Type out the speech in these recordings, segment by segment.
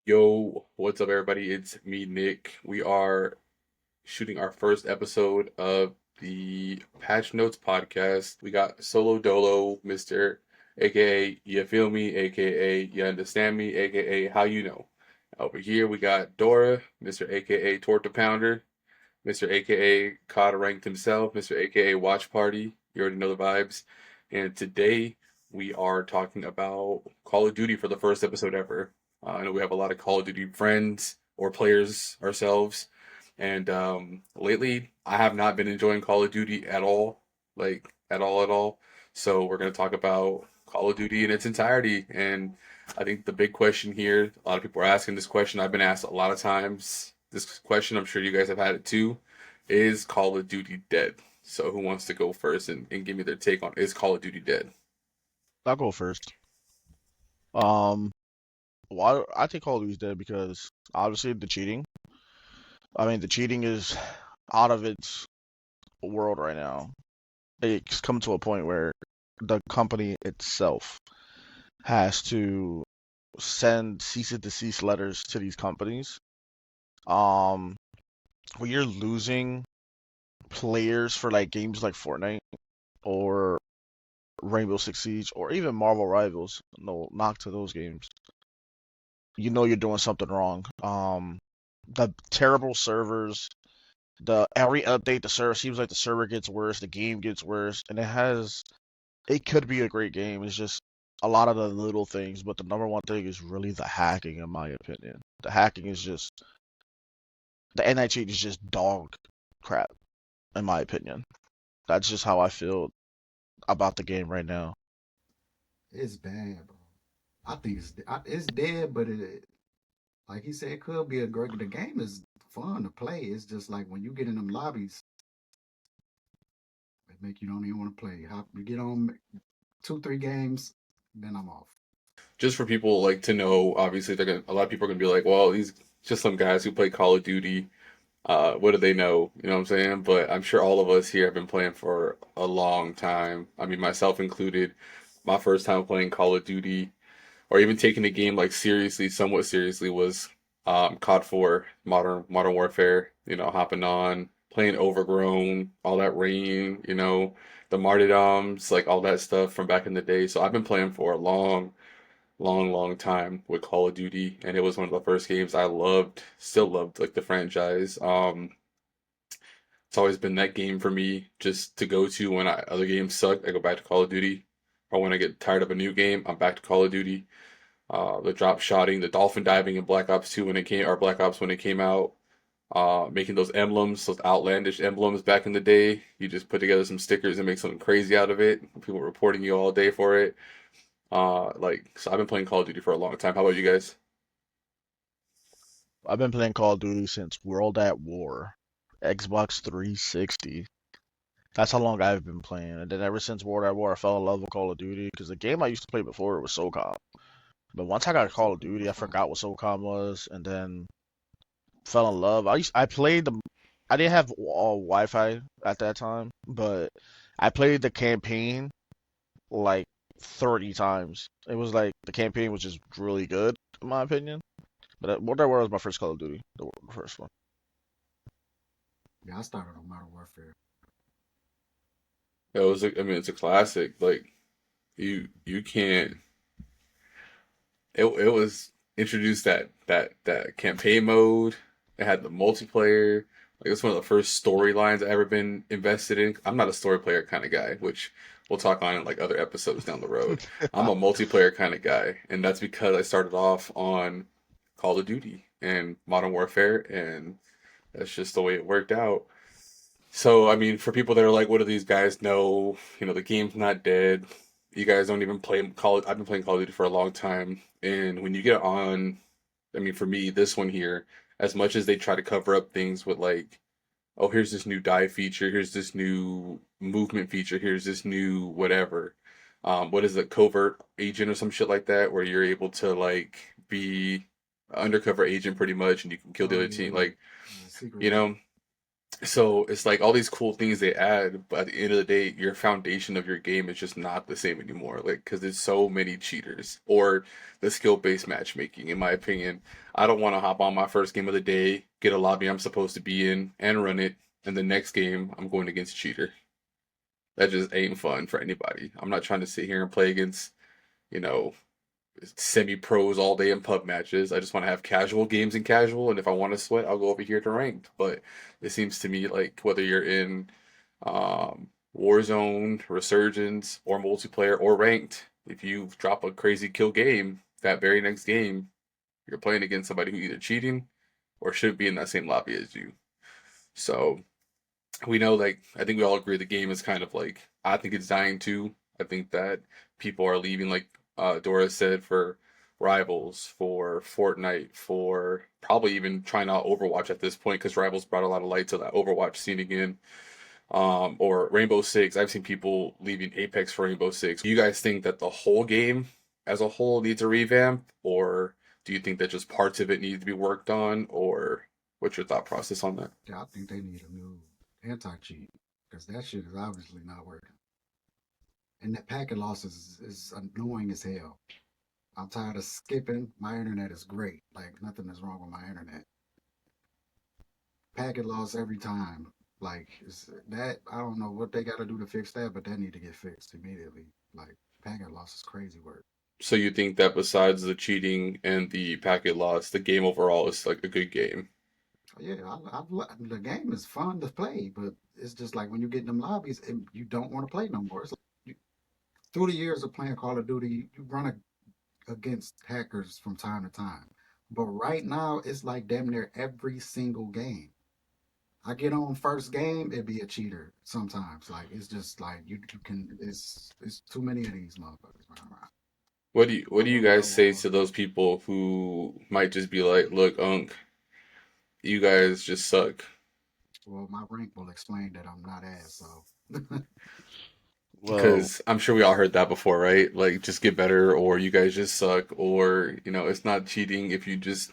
Yo, what's up, everybody? It's me, Nick. We are shooting our first episode of the Patch Notes podcast. We got Solo Dolo, Mr. AKA You Feel Me, AKA You Understand Me, AKA How You Know. Over here, we got Dora, Mr. AKA Torta Pounder, Mr. AKA Cod Ranked himself, Mr. AKA Watch Party. You already know the vibes. And today we are talking about Call of Duty for the first episode ever. I know we have a lot of Call of Duty friends or players ourselves. And lately, I have not been enjoying Call of Duty at all. Like, at all. So we're going to talk about Call of Duty in its entirety. And I think the big question here, a lot of people are asking this question. I've been asked a lot of times this question. I'm sure you guys have had it too. Is Call of Duty dead? So who wants to go first and give me their take on is Call of Duty dead? I'll go first. Um, why I think Call of Duty's dead because obviously the cheating. I mean, the cheating is out of its world right now. It's come to a point where the company itself has to send cease and desist letters to these companies. Um, when you're losing players for like games like Fortnite or Rainbow Six Siege or even Marvel Rivals, no knock to those games. You know you're doing something wrong. The terrible servers, the every update, the server seems like the server gets worse, the game gets worse, and it could be a great game. It's just a lot of the little things, but the number one thing is really the hacking, in my opinion. The hacking is just the NIH is just dog crap, in my opinion. That's just how I feel about the game right now. It's bad, bro. I think it's dead, but like he said, it could be a great. The game is fun to play. It's just like when you get in them lobbies, it make you don't even want to play. You get on two, three games, then I'm off. Just for people like to know, obviously a lot of people are gonna be like, well, these just some guys who play Call of Duty. What do they know? You know what I'm saying? But I'm sure all of us here have been playing for a long time. I mean, myself included. My first time playing Call of Duty, or even taking the game like seriously, somewhat seriously, was COD 4, Modern Warfare. You know, hopping on, playing Overgrown, all that rain. You know, the martyrdoms, like all that stuff from back in the day. So I've been playing for a long time with Call of Duty, and it was one of the first games I loved, still loved, like the franchise. It's always been that game for me, just to go to when other games suck. I go back to Call of Duty, or when I get tired of a new game, I'm back to Call of Duty. The drop shotting, the dolphin diving in Black Ops 2 when it came, or Black Ops when it came out. Making those emblems, those outlandish emblems back in the day. You just put together some stickers and make something crazy out of it. People reporting you all day for it. So I've been playing Call of Duty for a long time. How about you guys? I've been playing Call of Duty since World at War, Xbox 360. That's how long I've been playing. And then ever since World at War, I fell in love with Call of Duty because the game I used to play before was SOCOM. But once I got Call of SoCal Duty, was I fun. forgot what SOCOM was, and then fell in love. I played the. I didn't have Wi-Fi at that time, but I played the campaign like 30 times. It was like the campaign was just really good, in my opinion. But World at War was my first Call of Duty, the first one. Yeah, I started on Modern Warfare. It was, I mean, it's a classic. Like you can't. It was introduced that campaign mode. It had the multiplayer. Like it's one of the first storylines I ever been invested in. I'm not a story player kind of guy, which we'll talk on in like other episodes down the road. I'm a multiplayer kind of guy, and that's because I started off on Call of Duty and Modern Warfare, and that's just the way it worked out. So, I mean, for people that are like, what do these guys know? You know, the game's not dead. You guys don't even play Call. I've been playing Call of Duty for a long time, and when you get on, I mean, for me, this one here, as much as they try to cover up things with like, oh, here's this new dive feature, here's this new movement feature, here's this new whatever. What is it, covert agent or some shit like that, where you're able to like be undercover agent pretty much, and you can kill the Oh other team. yeah, Like, secret you know, agent. So it's like all these cool things they add, but at the end of the day, your foundation of your game is just not the same anymore. Like, because there's so many cheaters or the skill-based matchmaking. In my opinion, I don't want to hop on my first game of the day, get a lobby I'm supposed to be in, and run it, and the next game I'm going against a cheater. That just ain't fun for anybody. I'm not trying to sit here and play against, you know, semi-pros all day in pub matches. I just want to have casual games in casual, and if I want to sweat, I'll go over here to ranked. But it seems to me like whether you're in Warzone, Resurgence, or multiplayer or ranked, if you drop a crazy kill game, that very next game you're playing against somebody who either cheating or should be in that same lobby as you. So we know, like, I think we all agree the game is kind of like, I think it's dying too. I think that people are leaving, like Dora said, for Rivals, for Fortnite, for probably even trying out Overwatch at this point because Rivals brought a lot of light to that Overwatch scene again. Or Rainbow Six. I've seen people leaving Apex for Rainbow Six. Do you guys think that the whole game as a whole needs a revamp, or do you think that just parts of it need to be worked on, or what's your thought process on that? Yeah, I think they need a new anti-cheat because that shit is obviously not working. And that packet loss is annoying as hell. I'm tired of skipping. My internet is great. Like nothing is wrong with my internet. Packet loss every time. Like that. I don't know what they got to do to fix that, but that need to get fixed immediately. Like packet loss is crazy work. So you think that besides the cheating and the packet loss, the game overall is like a good game? Yeah, the game is fun to play, but it's just like when you get in them lobbies, and you don't want to play no more. It's like through the years of playing Call of Duty, you run against hackers from time to time. But right now, it's like damn near every single game. I get on first game, it'd be a cheater sometimes. Like it's just like you can it's too many of these motherfuckers running around. What I do you love my guys say wall. to those people who might just be like, "Look, Unc, you guys just suck." Well, my rank will explain that I'm not ass, so Well, Because I'm sure we all heard that before, right? Like, just get better, or you guys just suck, or it's not cheating if you just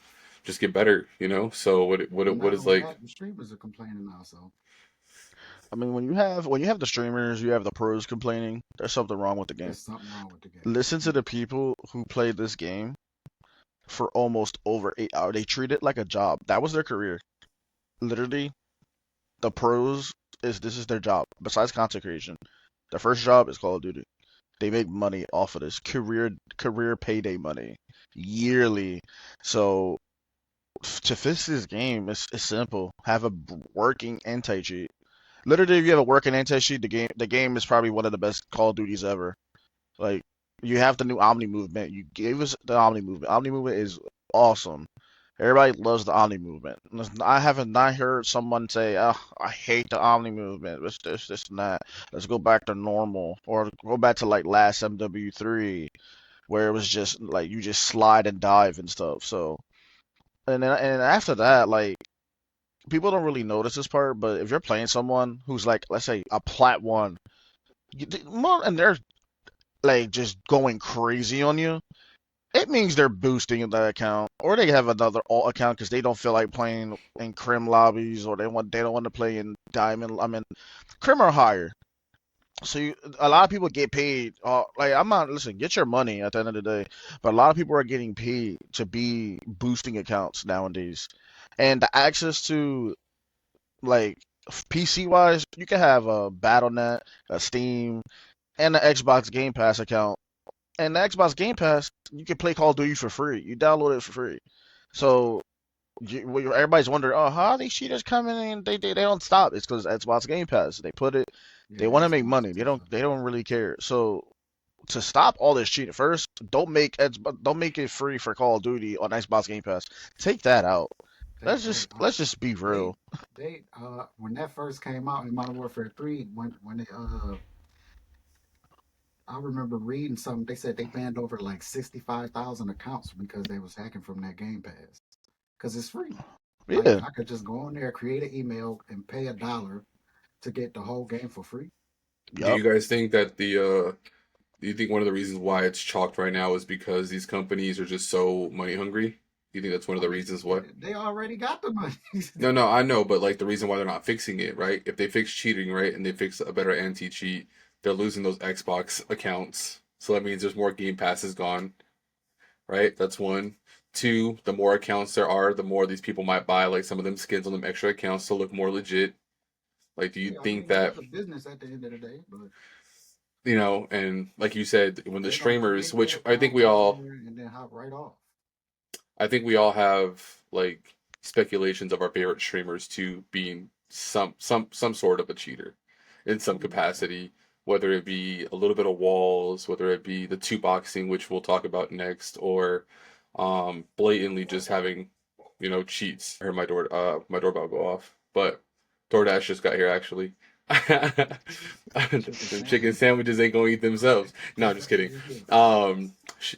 get better, you know. So well what not is only like? that, the streamers are complaining now, so I mean, when you have the streamers, you have the pros complaining. There's something wrong with the game. there's something wrong with the game. Listen to the people who played this game for almost over 8 hours. They treat it like a job. That was their career. Literally, the pros this is their job. Besides content creation, their first job is Call of Duty. They make money off of this career payday money yearly. So to fix this game, it's simple. Have a working anti cheat. Literally, if you have a working anti cheat, the game is probably one of the best Call of Duties ever. Like you have the new Omni movement. You gave us the Omni movement. Omni movement is awesome. Everybody loves the Omni movement. I haven't not heard someone say, "Oh, I hate the Omni movement. It's this, and that. Let's go back to normal, or go back to like last MW3, where it was just like you just slide and dive and stuff." So, and after that, like people don't really notice this part, but if you're playing someone who's like, let's say a plat one, and they're like just going crazy on you, it means they're boosting that account, or they have another alt account because they don't feel like playing in crim lobbies, or they don't want to play in diamond. I mean, crim are higher, so a lot of people get paid. Like I'm not listen, get your money at the end of the day, but a lot of people are getting paid to be boosting accounts nowadays, and the access to like PC wise, you can have a BattleNet, a Steam, and an Xbox Game Pass account. And the Xbox Game Pass, you can play Call of Duty for free. You download it for free. So everybody's wondering, oh, how are these cheaters coming in? They don't stop. It's because Xbox Game Pass. They put it. Yeah, They want to make Xbox money. is They don't. different. They don't really care. So to stop all this cheating, first, don't make it free for Call of Duty on Xbox Game Pass. Take that out. They Let's they just let's just be they real. they when that first came out in Modern Warfare 3, when they I remember reading something. They said they banned over like 65,000 accounts because they was hacking from that Game Pass. Because it's free. Like Yeah. I could just go on there, create an email, and pay $1 to get the whole game for free. Do Yep. you guys think that do you think one of the reasons why it's chalked right now is because these companies are just so money hungry? You think that's one of the reasons why? They already got the money. No, I know, but like the reason why they're not fixing it, right? If they fix cheating, right, and they fix a better anti-cheat, they're losing those Xbox accounts. So that means there's more Game Passes gone, right? That's one. Two, the more accounts there are, the more these people might buy like some of them skins on them extra accounts to look more legit. Like, do you Yeah, I think mean that, it's a business at the end of the day, but and like you said, when the they don't streamers, create that which account, get in there, and then hop right off. I think we all have like speculations of our favorite streamers to being some sort of a cheater in some capacity, whether it be a little bit of walls, whether it be the two boxing, which we'll talk about next, or blatantly just having, cheats. I heard my doorbell go off, but DoorDash just got here actually. Chicken Them chicken sandwich. sandwiches ain't gonna eat themselves. No, I'm just kidding. Yeah.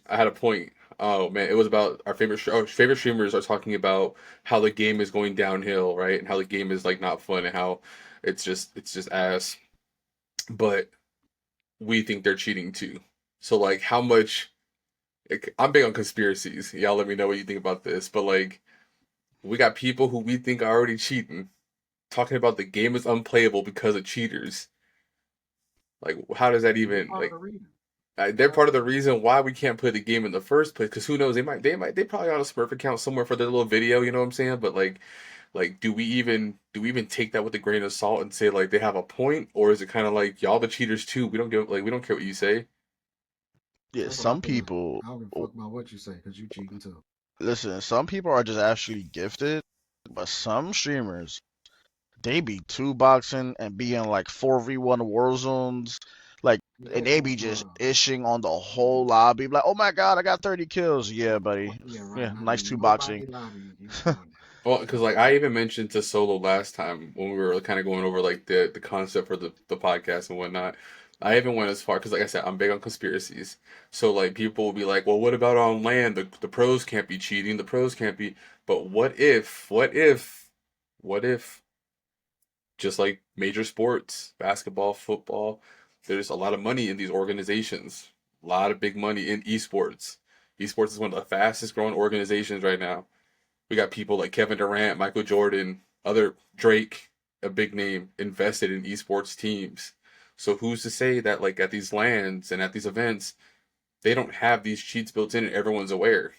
I had a point. Oh man, it was about our favorite streamers are talking about how the game is going downhill, right? And how the game is like not fun and how it's just ass. But we think they're cheating too. So like how much I'm big on conspiracies. Y'all let me know what you think about this. But like we got people who we think are already cheating, talking about the game is unplayable because of cheaters. Like how does that They're even part of like the reason. they're part of the reason why we can't play the game in the first place. Because who knows? They probably on a Smurf account somewhere for their little video. You know what I'm saying? But like, do we even take that with a grain of salt and say like they have a point, or is it kind of like y'all the cheaters too? We don't care what you say. Yeah, That's what I some feel like. people, I don't give a fuck about what you say because you cheating too. listen, some people are just actually gifted, but some streamers, they be two boxing and be in like 4v1 war zones, like, and they be just ishing on the whole lobby, like, oh my god, I got 30 kills. Yeah, buddy. Yeah, right. Yeah, Not nice in two boxing. nobody lobby. You doing that? Well, because like I even mentioned to Solo last time when we were kind of going over like the concept for the podcast and whatnot. I even went as far because like I said, I'm big on conspiracies. So like people will be like, well, what about on land? The pros can't be cheating. The pros can't be. But what if just like major sports, basketball, football, there's a lot of money in these organizations. A lot of big money in esports. Esports is one of the fastest growing organizations right now. We got people like Kevin Durant, Michael Jordan, other Drake, a big name, invested in esports teams. So who's to say that like at these lands and at these events, they don't have these cheats built in and everyone's aware?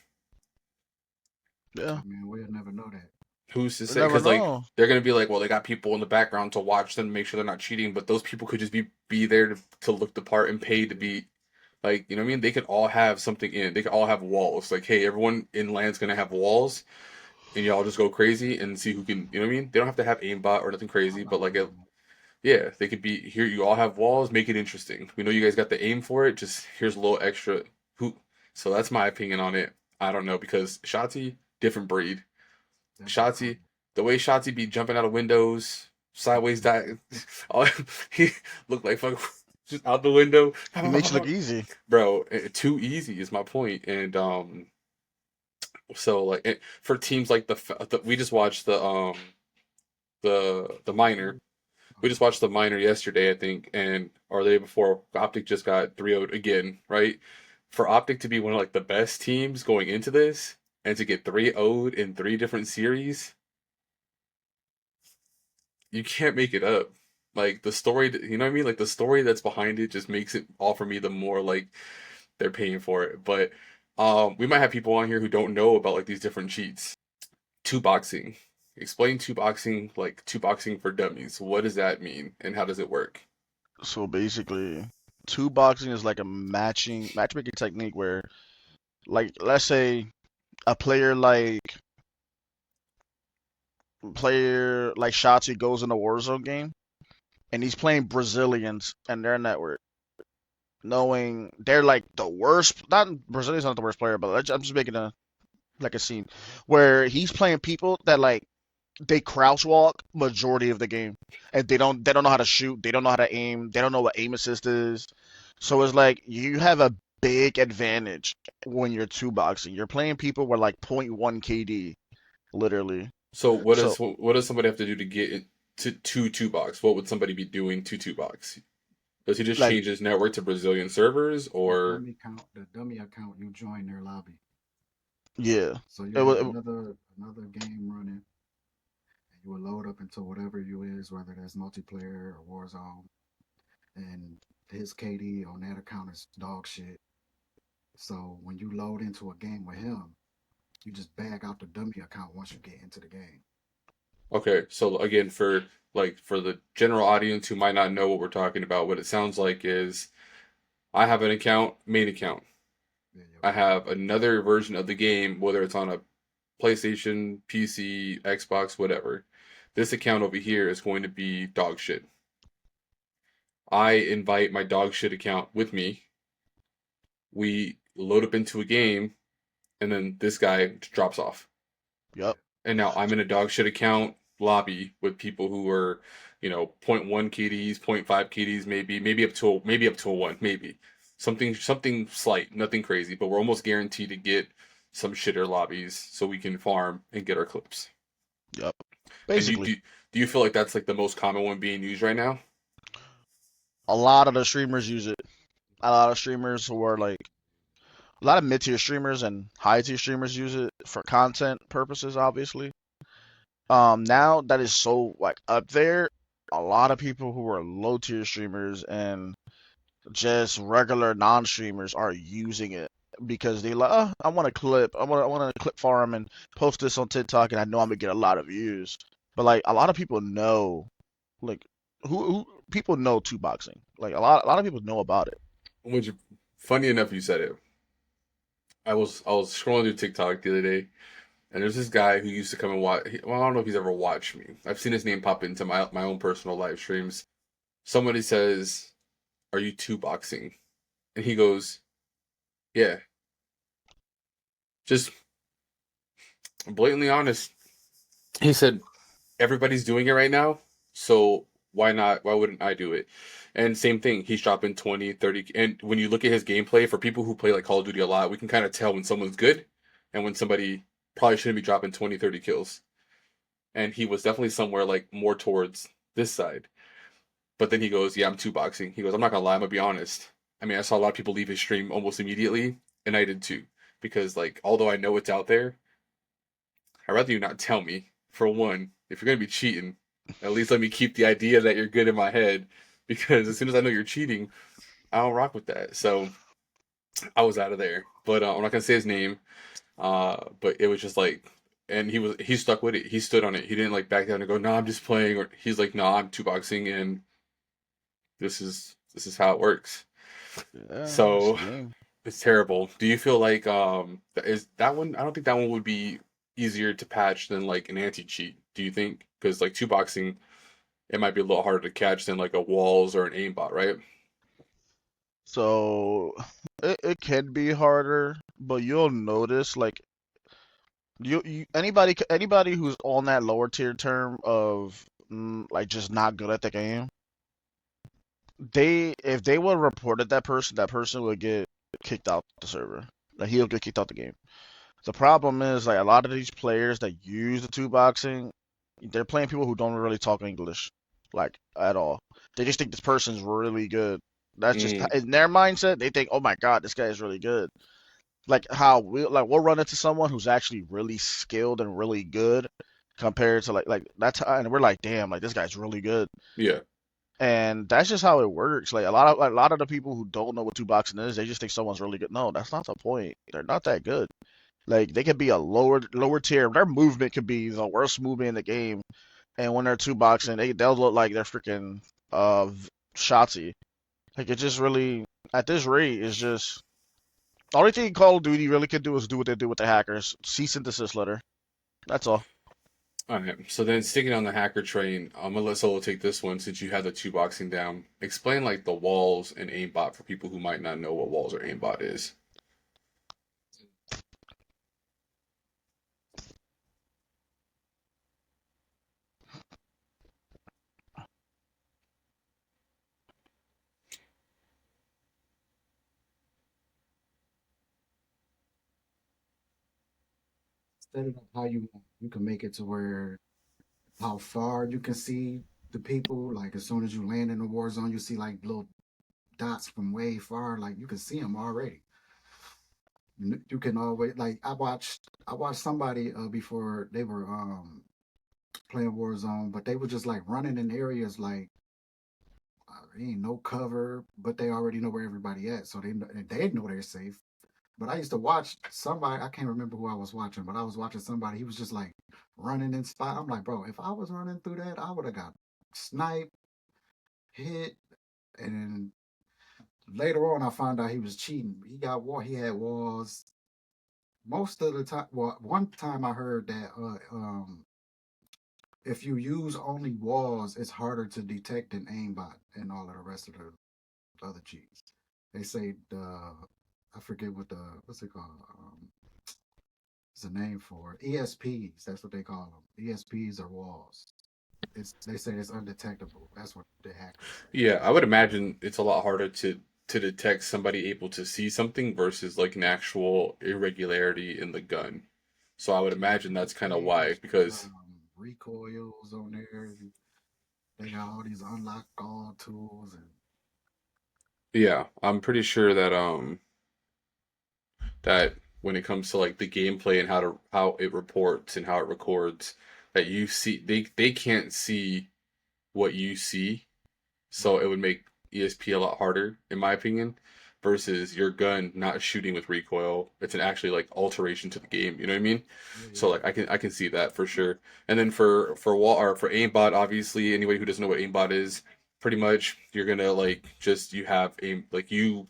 Yeah, I mean, we'll never know that. Who's to you say? never Because like know. they're gonna be like, well, they got people in the background to watch them, make sure they're not cheating, but those people could just be there to look the part and pay to be like, you know what I mean? They could all have something in. They could all have walls. Like, hey, everyone in land's gonna have walls, and y'all just go crazy and see who can. You know what I mean? They don't have to have aimbot or nothing crazy, I'm but not like, doing yeah, they could be here. You all have walls. Make it interesting. We know you guys got the aim for it. Just here's a little extra. Who? So that's my opinion on it. I don't know because Shotzi, different breed. that. That boy Shotzi, cold. the way Shotzi be jumping out of windows, sideways dive, all, he looked like fuck just out the window. He makes it look easy. Bro, too easy is my point. And so like for teams like we just watched the minor. We just watched the minor yesterday, I think, and or the day before. Optic just got 3-0'd again, right? For Optic to be one of like the best teams going into this and to get 3-0'd in three different series, you can't make it up. Like the story, you know what I mean? Like the story that's behind it just makes it all for me the more like they're paying for it. But we might have people on here who don't know about like these different cheats. Two boxing. Explain two boxing, like two boxing for dummies. What does that mean and how does it work? So basically, two boxing is like a matchmaking technique where, like, let's say a player like Shotzi goes in a Warzone game and he's playing Brazilians and their network, knowing they're like the worst. Not Brazilian's not the worst player, but I'm just making a scene where he's playing people that like they crouch walk majority of the game, and they don't know how to shoot, they don't know how to aim, they don't know what aim assist is. So it's like you have a big advantage when you're two boxing. You're playing people with like point 0.1 KD, literally. So So what does somebody have to do to get it to two box? What would somebody be doing to two box? Does he just like change his network to Brazilian servers The or dummy account, the dummy account, you join their lobby. Yeah. So you It have was. another game running, and you will load up into whatever you is, whether that's multiplayer or Warzone, and his KD on that account is dog shit. So when you load into a game with him, you just bag out the dummy account once you get into the game. Okay, so again, for the general audience who might not know what we're talking about, what it sounds like is I have an account, main account. Yeah, your I main have account. another version of the game, whether it's on a PlayStation, PC, Xbox, whatever. This account over here is going to be dog shit. I invite my dog shit account with me. We load up into a game, and then this guy drops off. Yep. And now I'm in a dog shit account lobby with people who are, you know, point 0.1 KDs, point 0.5 KDs, maybe up to a one, maybe something slight, nothing crazy, but we're almost guaranteed to get some shitter lobbies so we can farm and get our clips. Yep. And Basically, do you feel like that's like the most common one being used right now? a lot of the streamers use it. A lot of streamers who are like a lot of mid-tier streamers and high-tier streamers use it for content purposes, obviously. Now that is so like up there, a lot of people who are low-tier streamers and just regular non-streamers are using it because they like, oh, I want to clip, I want to clip farm and post this on TikTok, and I know I'm gonna get a lot of views. But like a lot of people know, like who people know two boxing. Like a lot of people know about it. Which, funny enough, you said it. I was scrolling through TikTok the other day, and there's this guy who used to come and watch. Well, I don't know if he's ever watched me. I've seen his name pop into my own personal live streams. Somebody says, "Are you two boxing?" And he goes, "Yeah." Just blatantly honest. He said, "Everybody's doing it right now, so why not? Why wouldn't I do it?" And same thing, he's dropping 20, 30. And when you look at his gameplay, for people who play like Call of Duty a lot, we can kind of tell when someone's good and when somebody probably shouldn't be dropping 20, 30 kills. And he was definitely somewhere like more towards this side. But then he goes, "Yeah, I'm two boxing." He goes, "I'm not gonna lie, I'm gonna be honest. I mean, I saw a lot of people leave his stream almost immediately, and I did too. Because like, although I know it's out there, I'd rather you not tell me. For one, if you're gonna be cheating, at least let me keep the idea that you're good in my head. Because as soon as I know you're cheating, I don't rock with that." So I was out of there. But I'm not gonna say his name. But it was just like, and he stuck with it. He stood on it. He didn't like back down and go, "No, I'm just playing." Or he's like, "No, I'm two boxing, and this is how it works." Yeah, it's a So game. it's terrible. Do you feel like is that one? I don't think that one would be easier to patch than like an anti cheat. Do you think? Because like two boxing, it might be a little harder to catch than like a walls or an aimbot, right? So it can be harder, but you'll notice like anybody who's on that lower tier term of like just not good at the game, they if they would have reported that person would get kicked out the server. Like he'll get kicked out the game. The problem is like a lot of these players that use the two boxing, they're playing people who don't really talk English, like at all. They just think this person's really good. That's just Mm, in their mindset. They think, oh my god, this guy is really good. Like how we'll run into someone who's actually really skilled and really good compared to like that's and we're like, damn, like this guy's really good. yeah. And that's just how it works. Like a lot of the people who don't know what two boxing is, they just think someone's really good. No, that's not the point. They're not that good. Like they could be a lower tier. Their movement could be the worst movement in the game, and when they're two boxing, they'll look like they're freaking uh Shotzi. Like it just really at this rate is just the only thing Call of Duty really could do is do what they do with the hackers. Cease and desist letter. That's all. All right. So then, sticking on the hacker train, I'm gonna let Solo take this one since you had the two boxing down. Explain like the walls and aimbot for people who might not know what walls or aimbot is. Set it up how you want. You can make it to where how far you can see the people. Like as soon as you land in the war zone, you see like little dots from way far. Like you can see them already. You can always like I watched somebody before they were playing Warzone, but they were just like running in areas like ain't no cover, but they already know where everybody at, so they know they're safe. But I used to watch somebody, I can't remember who I was watching, but I was watching somebody. He was just like running in spot. I'm like, bro, if I was running through that, I would have got sniped, hit, and later on I found out he was cheating. He had walls. Most of the time, well, one time I heard that if you use only walls, it's harder to detect an aimbot and all of the rest of the other cheats. They say I forget what's it called. It's a name for it. ESPs. That's what they call them. ESPs are walls. They say it's undetectable. That's what the hackers say. Yeah, I would imagine it's a lot harder to detect somebody able to see something versus like an actual irregularity in the gun. So I would imagine that's kind of They why, extra because recoils on there. They got all these unlock all tools and yeah, I'm pretty sure that that when it comes to like the gameplay and how it reports and how it records, that you see they can't see what you see. So right. it would make ESP a lot harder, in my opinion, versus your gun not shooting with recoil. It's an actually like alteration to the game. You know what I mean? Yeah, So yeah. like I can see that for sure. And then for wall or for aimbot, obviously anybody who doesn't know what aimbot is, pretty much you're gonna like just you have aim like you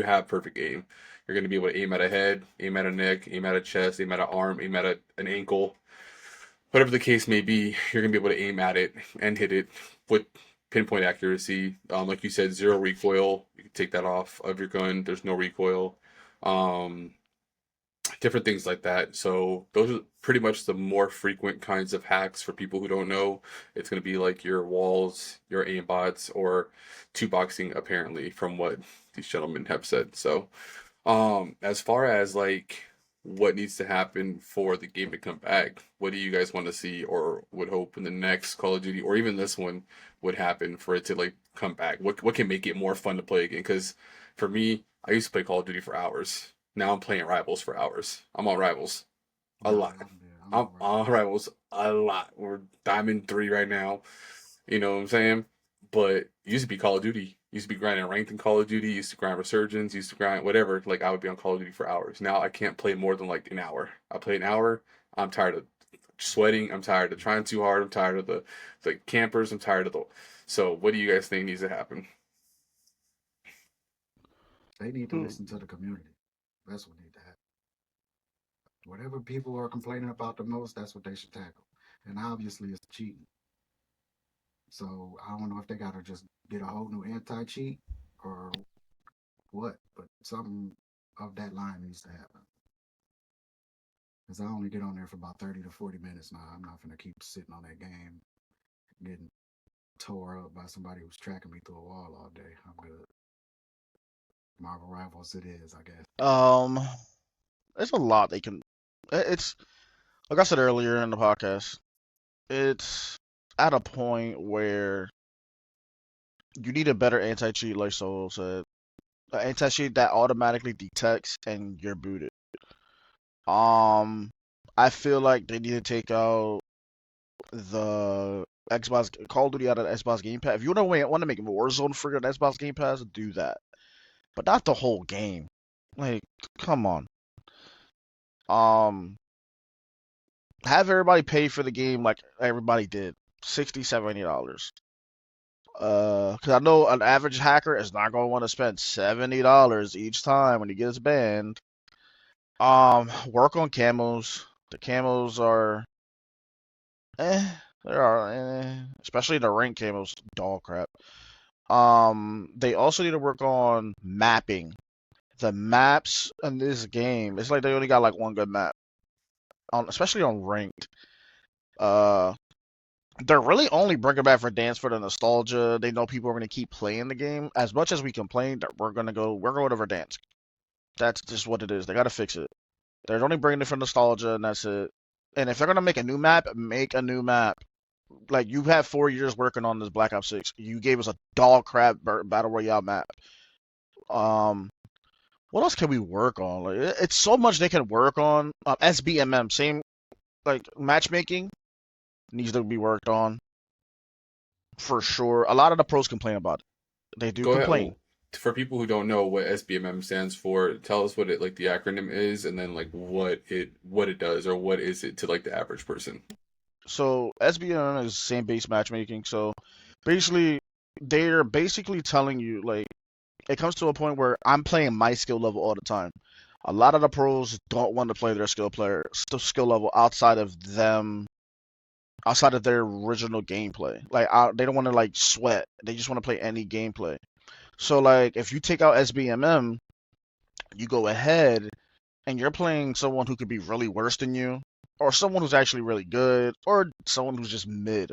have perfect aim. You're gonna be able to aim at a head, aim at a neck, aim at a chest, aim at an arm, aim at an ankle, whatever the case may be, you're gonna be able to aim at it and hit it with pinpoint accuracy. Like you said, zero recoil. You can take that off of your gun. There's no recoil. Um, Different things like that. So those are pretty much the more frequent kinds of hacks for people who don't know. It's gonna be like your walls, your aimbots, or two boxing. Apparently, from what these gentlemen have said. So as far as like what needs to happen for the game to come back, what do you guys want to see or would hope in the next Call of Duty or even this one would happen for it to like come back? What can make it more fun to play again? Because for me, I used to play Call of Duty for hours. Now I'm playing Rivals for hours. I'm on Rivals a Yeah, lot. yeah, I'm I'm all right. on Rivals a lot. We're Diamond 3 right now. You know what I'm saying? But it used to be Call of Duty. Used to be grinding ranked in Call of Duty. Used to grind Resurgence. Used to grind whatever. Like I would be on Call of Duty for hours. Now I can't play more than like an hour. I play an hour. I'm tired of sweating. I'm tired of trying too hard. I'm tired of the campers. I'm tired of the. So what do you guys think needs to happen? They need to Hmm. listen to the community. That's what need to happen. Whatever people are complaining about the most, that's what they should tackle. And obviously, it's cheating. So I don't know if they got to just get a whole new anti-cheat or what, but something of that line needs to happen. Because I only get on there for about 30 to 40 minutes now. I'm not going to keep sitting on that game getting tore up by somebody who's tracking me through a wall all day. I'm good. Marvel Rivals it is, I guess. Um, there's a lot they can. It's like I said earlier in the podcast. It's at a point where you need a better anti-cheat, like Solo said. An anti-cheat that automatically detects and you're booted. Um, I feel like they need to take out the Xbox Call of Duty out of the Xbox Game Pass. If you want to make Warzone free on Xbox Game Pass, do that, but not the whole game. Like, come on. Um, have everybody pay for the game like everybody did, $60, $70. Because I know an average hacker is not going to want to spend $70 each time when he gets banned. Work on camos. The camos are, eh, they are, especially the rank camos, dog crap. They also need to work on mapping. The maps in this game, it's like they only got like one good map, especially on ranked. Uh, they're really only bringing back for dance for the nostalgia. They know people are going to keep playing the game. As much as we complain that we're going over dance. That's just what it is. They got to fix it. They're only bringing it for nostalgia, and that's it. And if they're going to make a new map, make a new map. Like, you have 4 years working on this Black Ops 6. You gave us a dog crap battle royale map. Um, what else can we work on? Like it's so much they can work on. SBMM, same like matchmaking needs to be worked on for sure. A lot of the pros complain about it. They do Go ahead. complain. Well, for people who don't know what SBMM stands for, tell us what it like the acronym is, and then like what it does or what is it to like the average person. So SBMM is same base matchmaking. So basically, they're basically telling you like it comes to a point where I'm playing my skill level all the time. A lot of the pros don't want to play their skill level outside of their original gameplay. Like they don't want to like sweat. They just want to play any gameplay. So like if you take out SBMM, you go ahead and you're playing someone who could be really worse than you, or someone who's actually really good, or someone who's just mid.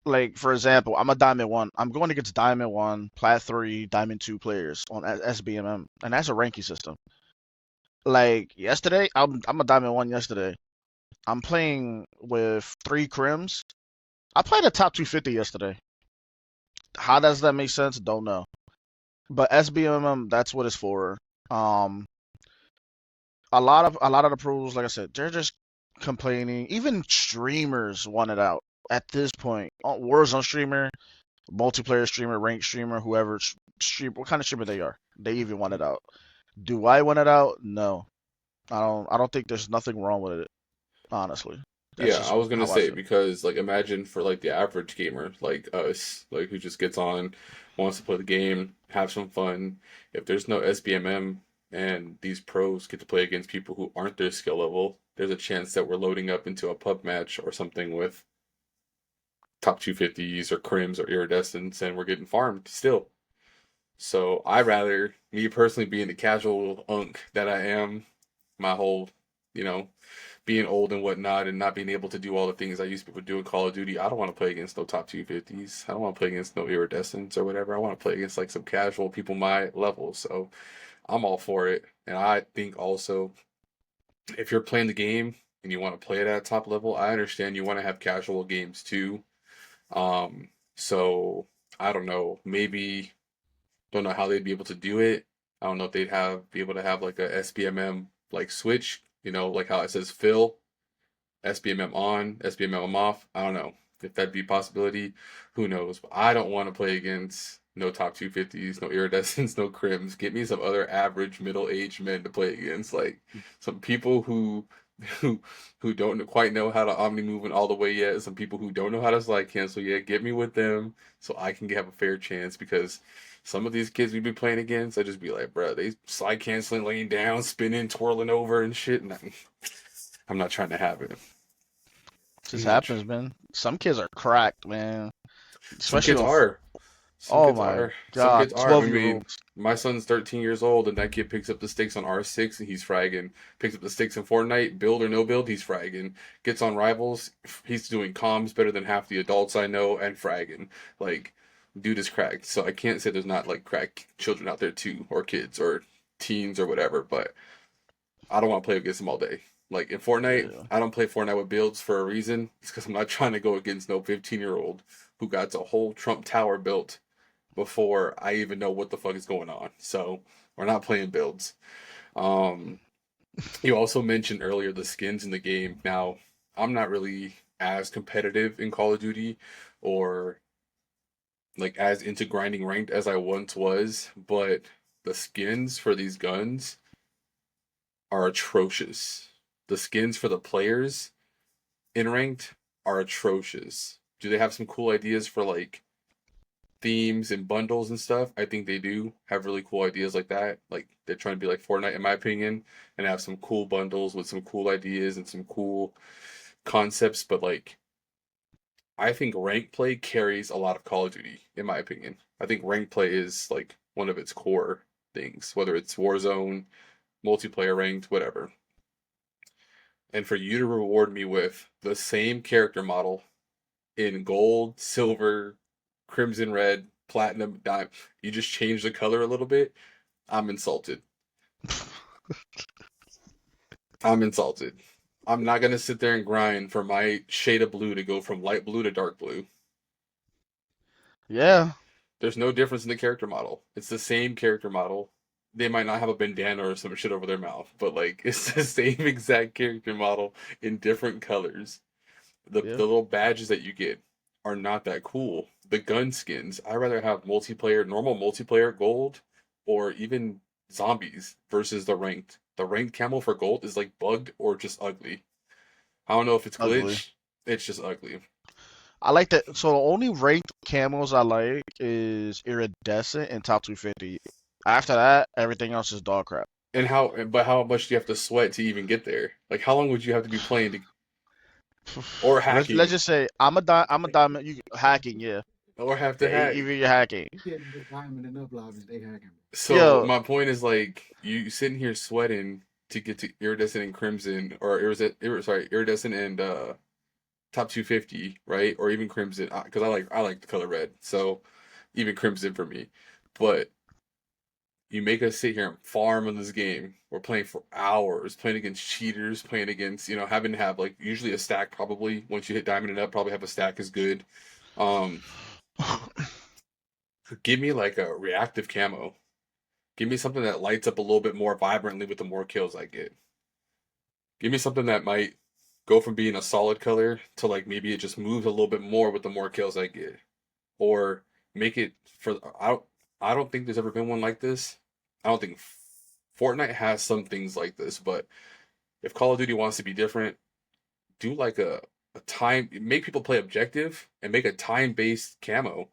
Like for example, I'm a Diamond 1. I'm going against Diamond 1, Plat 3, Diamond 2 players on SBMM, and that's a ranking system. Like yesterday, I'm a Diamond 1 yesterday. I'm playing with 3 crims. I played a top 250 yesterday. How does that make sense? Don't know. But SBMM, that's what it's for. Um, a lot of the pros, like I said, they're just complaining. Even streamers want it out at this point. Warzone streamer, multiplayer streamer, ranked streamer, whoever stream, what kind of streamer they are, they even want it out. Do I want it out? No, I don't. I don't think there's nothing wrong with it. Honestly, that's Yeah, just I was gonna how I say feel. because like imagine for like the average gamer like us, like who just gets on, wants to play the game, have some fun. If there's no SBMM and these pros get to play against people who aren't their skill level, there's a chance that we're loading up into a pub match or something with top 250s or crims or iridescents and we're getting farmed still. So I rather me personally being the casual unk that I am, my whole, you know, being old and whatnot and not being able to do all the things I used to do in Call of Duty, I don't want to play against no top 250s. I don't want to play against no iridescents or whatever. I want to play against like some casual people my level. So I'm all for it. And I think also if you're playing the game and you want to play it at top level, I understand you want to have casual games too. So I don't know, maybe don't know how they'd be able to do it. I don't know if they'd have be able to have like a SBMM like switch, like how it says fill SBMM on, SBMM off. I don't know if that'd be a possibility. Who knows? But I don't want to play against no top 250s, no iridescents, no crims. Get me some other average middle-aged men to play against, like some people who who don't quite know how to omni move in all the way yet. Some people who don't know how to slide cancel yet. Get me with them so I can have a fair chance because. Some of these kids we've been playing against, I just be like, bro, they slide canceling, laying down, spinning, twirling over and shit. And I'm not trying to have it. Just I'm not. happens, man. Some kids are cracked, man. Some Especially kids on. are. Some Oh kids my are. Some God, kids are. I 12 year mean, olds. my son's 13 years old, and that kid picks up the sticks on R6 and he's fragging. Picks up the sticks in Fortnite, build or no build, he's fragging. Gets on Rivals, he's doing comms better than half the adults I know and fragging. Like, dude is cracked. So I can't say there's not like crack children out there too, or kids, or teens, or whatever. But I don't want to play against them all day. Like in Fortnite, Yeah. I don't play Fortnite with builds for a reason. It's because I'm not trying to go against no 15-year-old who got a whole Trump Tower built before I even know what the fuck is going on. So we're not playing builds. Um, you also mentioned earlier the skins in the game. Now, I'm not really as competitive in Call of Duty or like as into grinding ranked as I once was, but the skins for these guns are atrocious. The skins for the players in ranked are atrocious. Do they have some cool ideas for like themes and bundles and stuff? I think they do have really cool ideas like that. Like they're trying to be like Fortnite in my opinion and have some cool bundles with some cool ideas and some cool concepts, but like I think rank play carries a lot of Call of Duty in my opinion. I think rank play is like one of its core things, whether it's Warzone, multiplayer ranked, whatever. And for you to reward me with the same character model in gold, silver, crimson red, platinum, dime, you just change the color a little bit, I'm insulted. I'm insulted. I'm not gonna sit there and grind for my shade of blue to go from light blue to dark blue. Yeah. There's no difference in the character model. It's the same character model. they might not have a bandana or some shit over their mouth, but like it's the same exact character model in different colors. The Yeah, little badges that you get are not that cool. The gun skins, I rather have multiplayer, normal multiplayer gold, or even zombies versus the ranked. The ranked camo for gold is like bugged or just ugly. I don't know if it's ugly. glitch. It's just ugly. I like that. So the only ranked camos I like is iridescent and top 250. After that, everything else is dog crap. And but how much do you have to sweat to even get there? Like, how long would you have to be playing to, or Let's hacking, just say I'm a diamond. You hacking, yeah, or have to yeah. hack? Even you're hacking. You getting the diamond and up lobbies, they hacking. So Yo, my point is like you sitting here sweating to get to iridescent and crimson, or iridescent and top 250, right? Or even crimson, because I like the color red. So even crimson for me, but you make us sit here and farm in this game. We're playing for hours, playing against cheaters, playing against, having to have like usually a stack probably. Once you hit diamond and up, probably have a stack is good. Um, Give me like a reactive camo. Give me something that lights up a little bit more vibrantly with the more kills I get. Give me something that might go from being a solid color to like maybe it just moves a little bit more with the more kills I get. Or make it for I don't think there's ever been one like this. I don't think Fortnite has some things like this, but if Call of Duty wants to be different, do like a time make people play objective and make a time-based camo.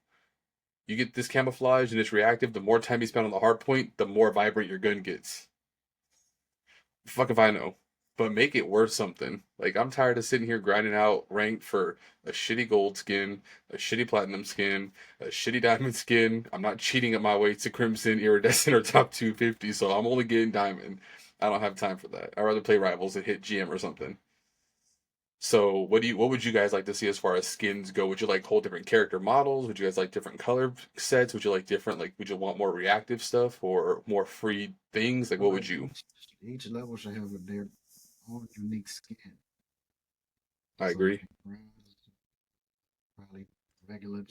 You get this camouflage and it's reactive, the more time you spend on the hard point, the more vibrant your gun gets. Fuck if I know. But make it worth something. Like I'm tired of sitting here grinding out ranked for a shitty gold skin, a shitty platinum skin, a shitty diamond skin. I'm not cheating at my way to crimson, iridescent, or top 250, so I'm only getting diamond. I don't have time for that. I'd rather play rivals and hit GM or something. So what would you guys like to see as far as skins go? Would you like whole different character models? Would you guys like different color sets? Would you like different would you want more reactive stuff or more free things? Like Well, what like would you? each level should have their own unique skin. I So agree. like bronze, probably regular,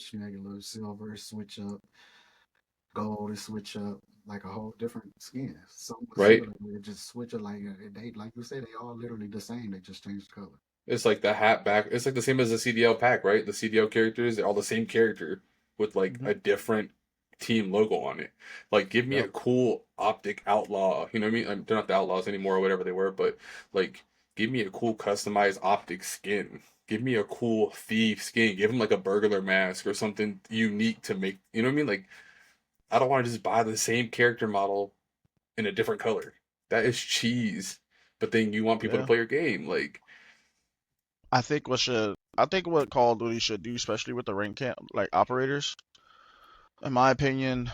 silver, switch up, gold is switch up, like a whole different skin. Somewhat Right? similar, they just switch it they like you said, they all literally the same. They just change the color. It's like the hat back. It's like the same as the CDL pack, right? The CDL characters, they're all the same character with like hmm a different team logo on it. Like, give me yep. a cool optic outlaw. You know what I mean? They're not the outlaws anymore or whatever they were, but like, give me a cool customized optic skin. Give me a cool thief skin. Give him like a burglar mask or something unique to make. You know what I mean? Like, I don't want to just buy the same character model in a different color. That is cheese. But then you want people to Yeah. play your game. Like, I think what Call of Duty should do, especially with the rank camp like operators, in my opinion.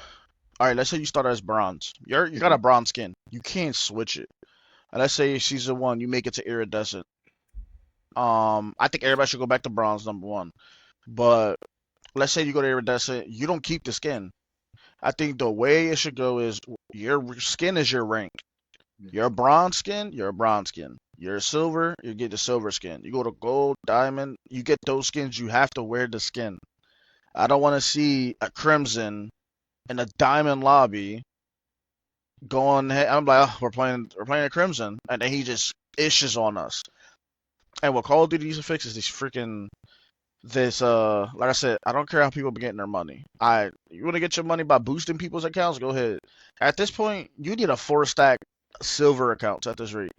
All right, let's say you start as bronze. You got a mhm, bronze skin. You can't switch it. And let's say season one, you make it to iridescent. I think everybody should go back to bronze number one. But let's say you go to iridescent, you don't keep the skin. I think the way it should go is your skin is your rank. Yeah. You're a bronze skin, you're a bronze skin. You're a silver, you get the silver skin. You go to gold, diamond, you get those skins, you have to wear the skin. I don't want to see a crimson in a diamond lobby going. I'm like, oh, we're playing a crimson, and then he just issues on us. And what Call of Duty needs to fix is this like I said, I don't care how people be getting their money. You want to get your money by boosting people's accounts, go ahead. At this point, you need a 4 stack silver accounts at this rate.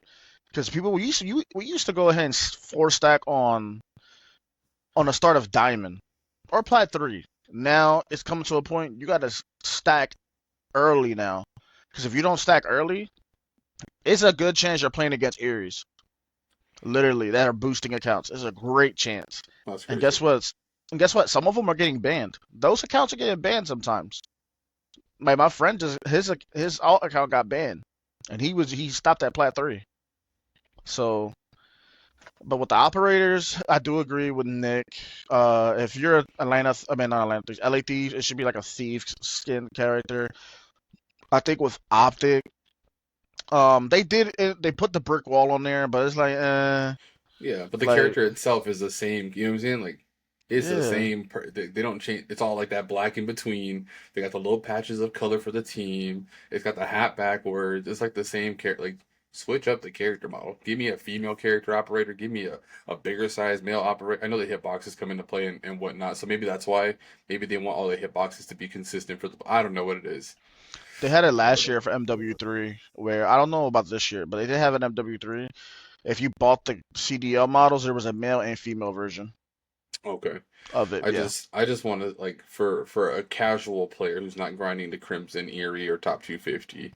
Because people we used to go ahead and 4 stack on the start of diamond or plat 3. Now it's coming to a point you got to stack early now. Because if you don't stack early, it's a good chance you're playing against Aries. Literally, that are boosting accounts. It's a great chance. that's And guess crazy. what? And guess what? Some of them are getting banned. Those accounts are getting banned sometimes. Like my friend just his alt account got banned, and he stopped at plat 3. So, but with the operators, I do agree with Nick. If you're Atlanta, I mean not Atlanta Thieves, LA Thieves, it should be like a thief skin character. I think with Optic, they put the brick wall on there, but it's like, Yeah, but the like character itself is the same. You know what I'm saying? Like, It's the Yeah. same. They don't change. It's all like that black in between. They got the little patches of color for the team. It's got the hat backwards. It's like the same character. Like switch up the character model. Give me a female character operator. Give me a bigger size male operator. I know the hitboxes come into play and whatnot. So maybe that's why. Maybe they want all the hitboxes to be consistent for the. I don't know what it is. They had it last But year for MW3, where I don't know about this year, but they did have an MW3. If you bought the CDL models, there was a male and female version Okay. of it. Yeah. I just want to like for a casual player who's not grinding the Crimson, Eerie, or top 250.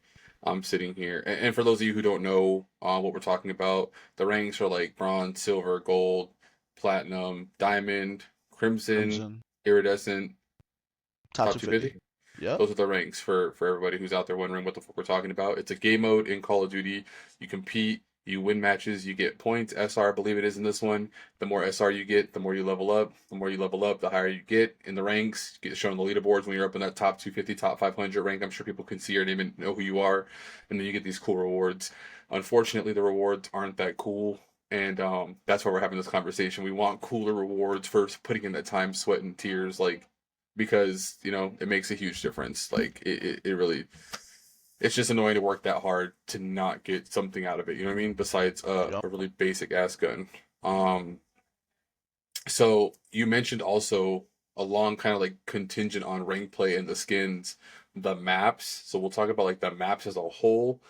I'm sitting here, and for those of you who don't know what we're talking about, the ranks are like bronze, silver, gold, platinum, diamond, crimson, Crimson. iridescent, Top top 250. 250. Yep. Those are the ranks for everybody who's out there wondering what the fuck we're talking about. It's a game mode in Call of Duty. You compete, you win matches, you get points. SR, I believe it is in this one. The more SR you get, the more you level up. The more you level up, the higher you get in the ranks. You get shown on the leaderboards when you're up in that top 250, top 500 rank. I'm sure people can see your name and know who you are. And then you get these cool rewards. Unfortunately, the rewards aren't that cool. And that's why we're having this conversation. We want cooler rewards for putting in that time, sweat, and tears. Like, because it makes a huge difference. Like it really, it's just annoying to work that hard to not get something out of it. You know what I mean? Besides Yep. a really basic ass gun. Um, so you mentioned also a long kind of like contingent on rank play and the skins, the maps. So we'll talk about like the maps as a whole,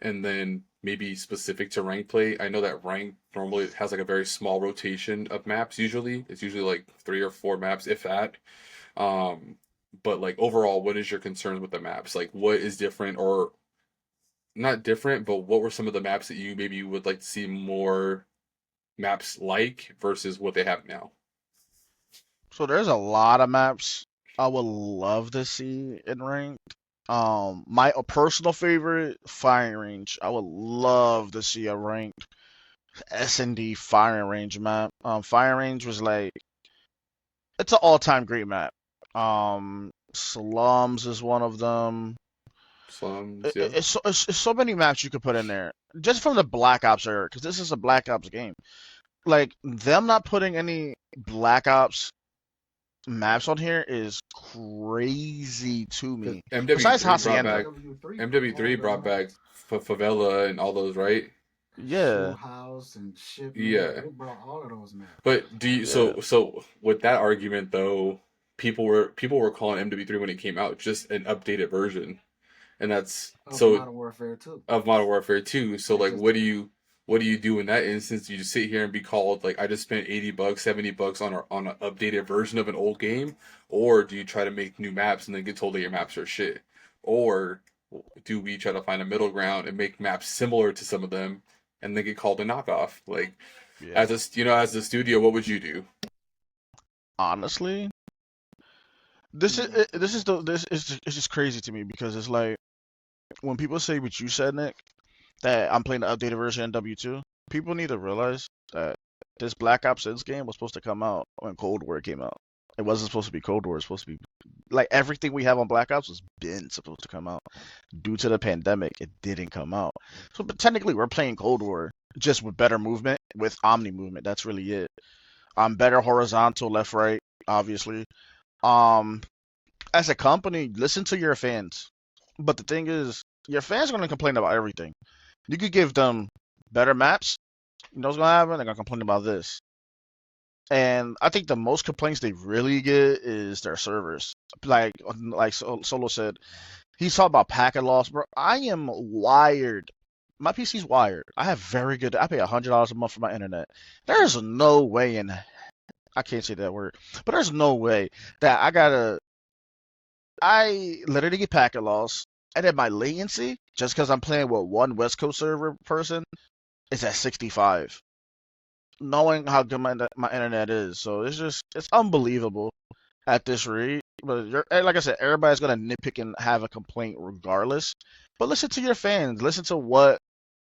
and then maybe specific to rank play. I know that rank normally has like a very small rotation of maps. Usually, it's usually like 3 or 4 maps, if that. Um, but like overall, what is your concerns with the maps? Like what is different or not different, but what were some of the maps that you maybe would like to see more maps like versus what they have now? So there's a lot of maps I would love to see in ranked. My a personal favorite, firing range. I would love to see a ranked S&D firing range map. Firing range was like it's an all-time great map. Slums is one of them. Slums, yeah. It's so many maps you could put in there just from the Black Ops era, because this is a Black Ops game. Like them not putting any Black Ops maps on here is crazy to Because me. Besides MW3 brought back Hacienda, MW3 put MW3 all the brought back maps, Favela and all those, right? show yeah, house and shipment. Yeah. They brought all of those maps. But do you yeah. so with that argument though, people were calling MW3 when it came out just an updated version. And that's Of so Modern Warfare 2. of Modern Warfare 2. So They like just what do you do in that instance? Do you just sit here and be called like I just spent $80, $70 on an updated version of an old game? Or do you try to make new maps and then get told that your maps are shit? Or do we try to find a middle ground and make maps similar to some of them and then get called a knockoff? Like Yeah. as as a studio, what would you do? Honestly, this is it's just crazy to me because it's like when people say what you said, Nick, that I'm playing the updated version in W2, people need to realize that this Black Ops Sins game was supposed to come out when Cold War came out. It wasn't supposed to be Cold War. It's supposed to be like everything we have on Black Ops was been supposed to come out. Due to the pandemic, it didn't come out. So, but technically, we're playing Cold War just with better movement, with Omni movement. That's really it. Better horizontal, left, right, obviously. Um, as a company, listen to your fans. But the thing is, your fans are gonna complain about everything. You could give them better maps. You know what's gonna happen? They're gonna complain about this. And I think the most complaints they really get is their servers. Solo said, he's talking about packet loss, bro. I am wired. My PC's wired. I have very good. I pay $100 a month for my internet. There's no way in. I can't say that word, but there's no way that I gotta. I literally get packet loss, and then my latency, just because I'm playing with one West Coast server person, is at 65. Knowing how good my internet is, so it's unbelievable at this rate. But like I said, everybody's gonna nitpick and have a complaint regardless. But listen to your fans. Listen to what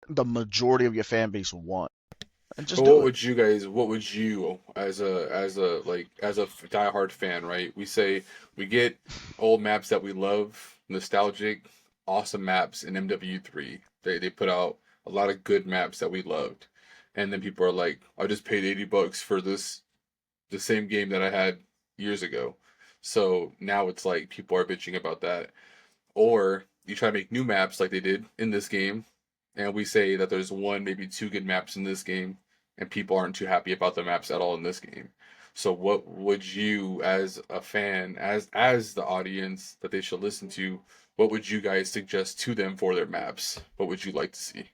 the majority of your fan base want, and But just do it. what would you as a diehard fan, right? We say we get old maps that we love, nostalgic, awesome maps in MW3. They put out a lot of good maps that we loved. And then people are like, I just paid $80 for this the same game that I had years ago. So now it's like people are bitching about that. Or you try to make new maps like they did in this game, and we say that there's one, maybe two good maps in this game, and people aren't too happy about the maps at all in this game. So what would you, as a fan, as the audience that they should listen to, what would you guys suggest to them for their maps? What would you like to see?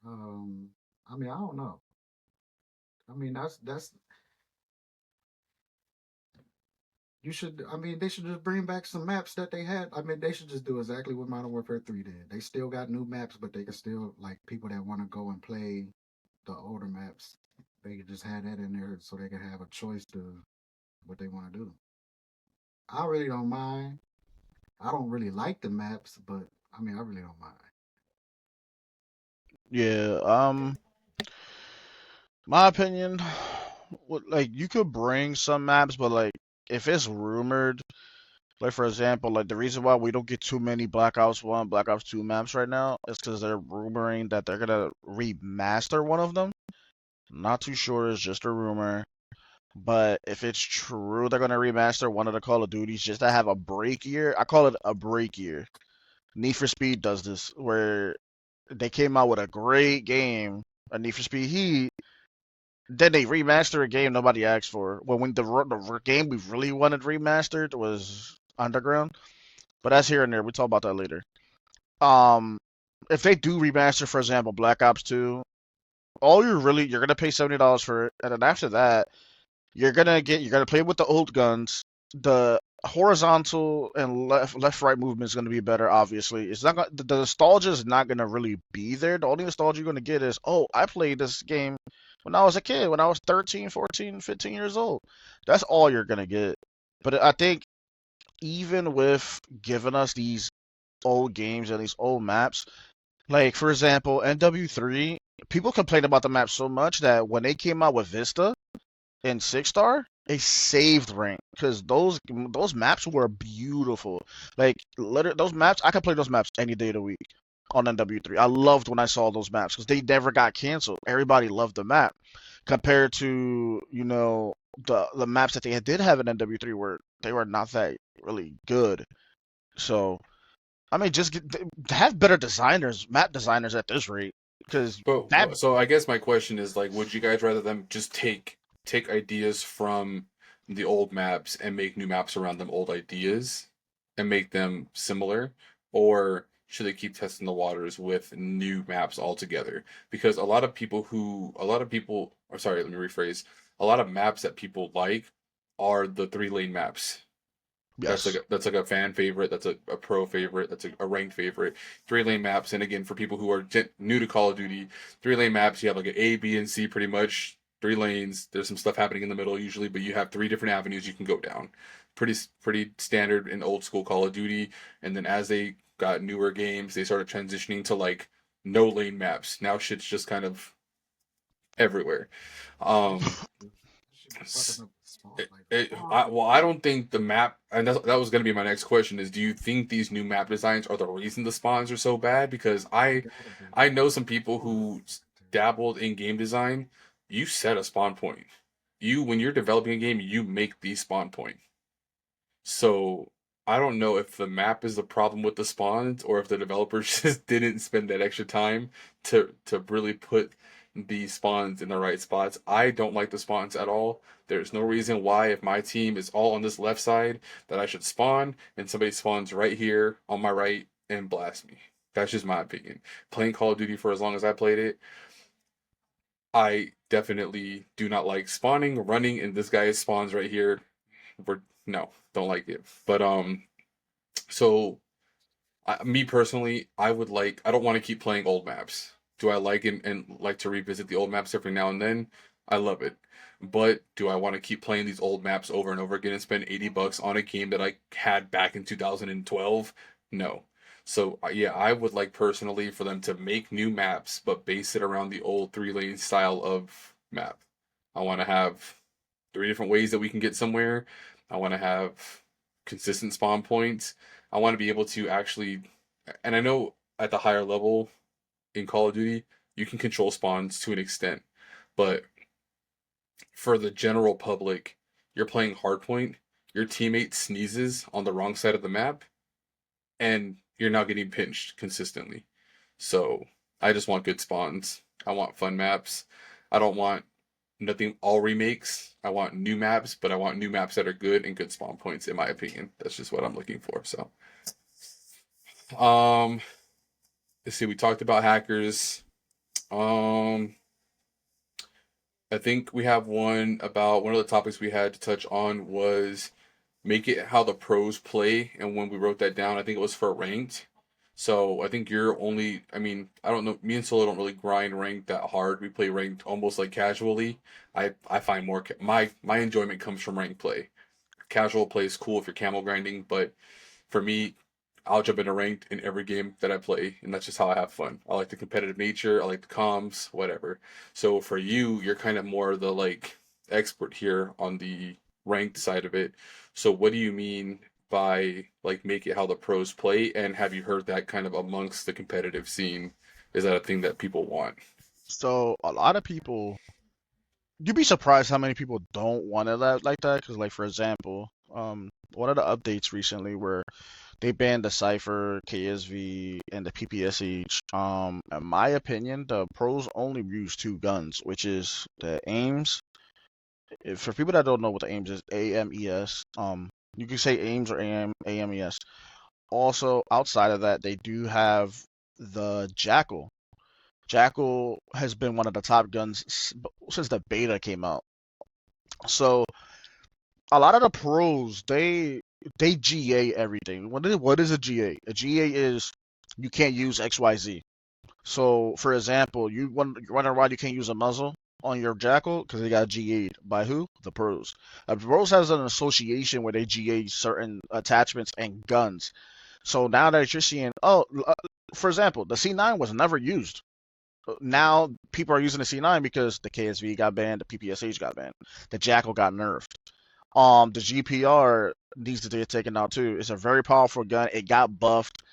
Um, I mean, I don't know. I mean, that's you should. I mean, they should just bring back some maps that they had. I mean, they should just do exactly what Modern Warfare 3 did. They still got new maps, but they can still like people that want to go and play the older maps. They could just have that in there so they can have a choice to what they want to do. I really don't mind. I don't really like the maps, but I mean, I really don't mind. Yeah. My opinion, like you could bring some maps, but like if it's rumored, like for example, like the reason why we don't get too many Black Ops 1, Black Ops 2 maps right now is because they're rumoring that they're gonna remaster one of them. Not too sure, it's just a rumor. But if it's true they're gonna remaster one of the Call of Duties just to have a break year, I call it a break year. Need for Speed does this, where they came out with a great game, a Need for Speed Heat, then they remaster a game nobody asked for. Well, when the game we really wanted remastered was Underground, but that's here and there. We talk about that later. Um, if they do remaster, for example, Black Ops 2, you're gonna pay $70 for it, and then after that, you're gonna play with the old guns. The horizontal and left right movement is gonna be better. Obviously, it's not gonna, the nostalgia is not gonna really be there. The only nostalgia you're gonna get is, oh, I played this game when I was a kid, when I was 13, 14, 15 years old. That's all you're gonna get. But I think even with giving us these old games and these old maps, like for example, NW3, people complain about the map so much that when they came out with Vista in 6 star, they saved rank because those maps were beautiful. Like literally, those maps, I could play those maps any day of the week on NW3. I loved when I saw those maps because they never got canceled. Everybody loved the map compared to the maps that they did have in NW3 where they were not that really good. So I mean, have better designers, map designers at this rate because But that so I guess my question is like, would you guys rather them just take ideas from the old maps and make new maps around them old ideas and make them similar, or should they keep testing the waters with new maps altogether? Because a lot of people, or sorry, let me rephrase, a lot of maps that people like are the 3 lane maps. yes, That's like a fan favorite. That's a pro favorite. That's a ranked favorite. 3 lane maps, and again for people who are new to Call of Duty, 3 lane maps. You have like an A, B, and C pretty much. 3 lanes. There's some stuff happening in the middle usually, but you have 3 different avenues you can go down. Pretty standard in old school Call of Duty. And then as they got newer games, they started transitioning to like no lane maps. Now shit's just kind of everywhere. Um, This should be fucking up the spawn. Like the well, I don't think the map, and that was going to be my next question is, do you think these new map designs are the reason the spawns are so bad? Because gotta be. I know some people Spawn who is terrible. dabbled in game design. You set a spawn point. When you're developing a game, you make the spawn point. So I don't know if the map is the problem with the spawns or if the developers just didn't spend that extra time to really put the spawns in the right spots. I don't like the spawns at all. There's no reason why if my team is all on this left side that I should spawn and somebody spawns right here on my right and blast me. That's just my opinion. Playing Call of Duty for as long as I played it, I definitely do not like spawning, running, and this guy spawns right here. We're no, don't like it. But so me personally, I don't want to keep playing old maps. Do I like and like to revisit the old maps every now and then? I love it. But do I want to keep playing these old maps over and over again and spend $80 on a game that I had back in 2012? No. So yeah, I would like personally for them to make new maps, but base it around the old 3 lane style of map. I want to have 3 different ways that we can get somewhere. I want to have consistent spawn points. I want to be able to actually, and I know at the higher level in Call of Duty, you can control spawns to an extent. but for the general public, you're playing hardpoint, your teammate sneezes on the wrong side of the map, and you're now getting pinched consistently. So I just want good spawns. I want fun maps. I don't want nothing all remakes. I want new maps, but I want new maps that are good and good spawn points, in my opinion. That's just what I'm looking for. So, um, let's see. We talked about hackers. Um, I think we have one about one of the topics we had to touch on was make it how the pros play. And when we wrote that down, I think it was for ranked. So I think you're only, I mean, I don't know. Me and Solo don't really grind ranked that hard. We play ranked almost like casually. I find more, my enjoyment comes from ranked play. Casual play is cool if you're camel grinding, but for me, I'll jump into ranked in every game that I play, and that's just how I have fun. I like the competitive nature, I like the comms, whatever. So for you, you're kind of more the like expert here on the ranked side of it. So what do you mean by like make it how the pros play? And have you heard that kind of amongst the competitive scene? Is that a thing that people want? So a lot of people, you'd be surprised how many people don't want it like that. Because, like for example, one of the updates recently where they banned the Cypher, KSV, and the PPSH. In my opinion, the pros only use two guns, which is the aims. For people that don't know what the aims is, AMES. You can say aims or AMES. Also, outside of that, they do have the Jackal. Jackal has been one of the top guns since the beta came out. So a lot of the pros they GA everything. What is a GA? A GA is you can't use XYZ. So for example, you run around you can't use a muzzle on your Jackal because they got GA'd by who? The pros. The pros has an association where they GA certain attachments and guns. So now that you're seeing, for example, the C9 was never used. Now people are using the C9 because the KSV got banned, the PPSH got banned, the Jackal got nerfed. The GPR needs to get taken out too. It's a very powerful gun. It got buffed.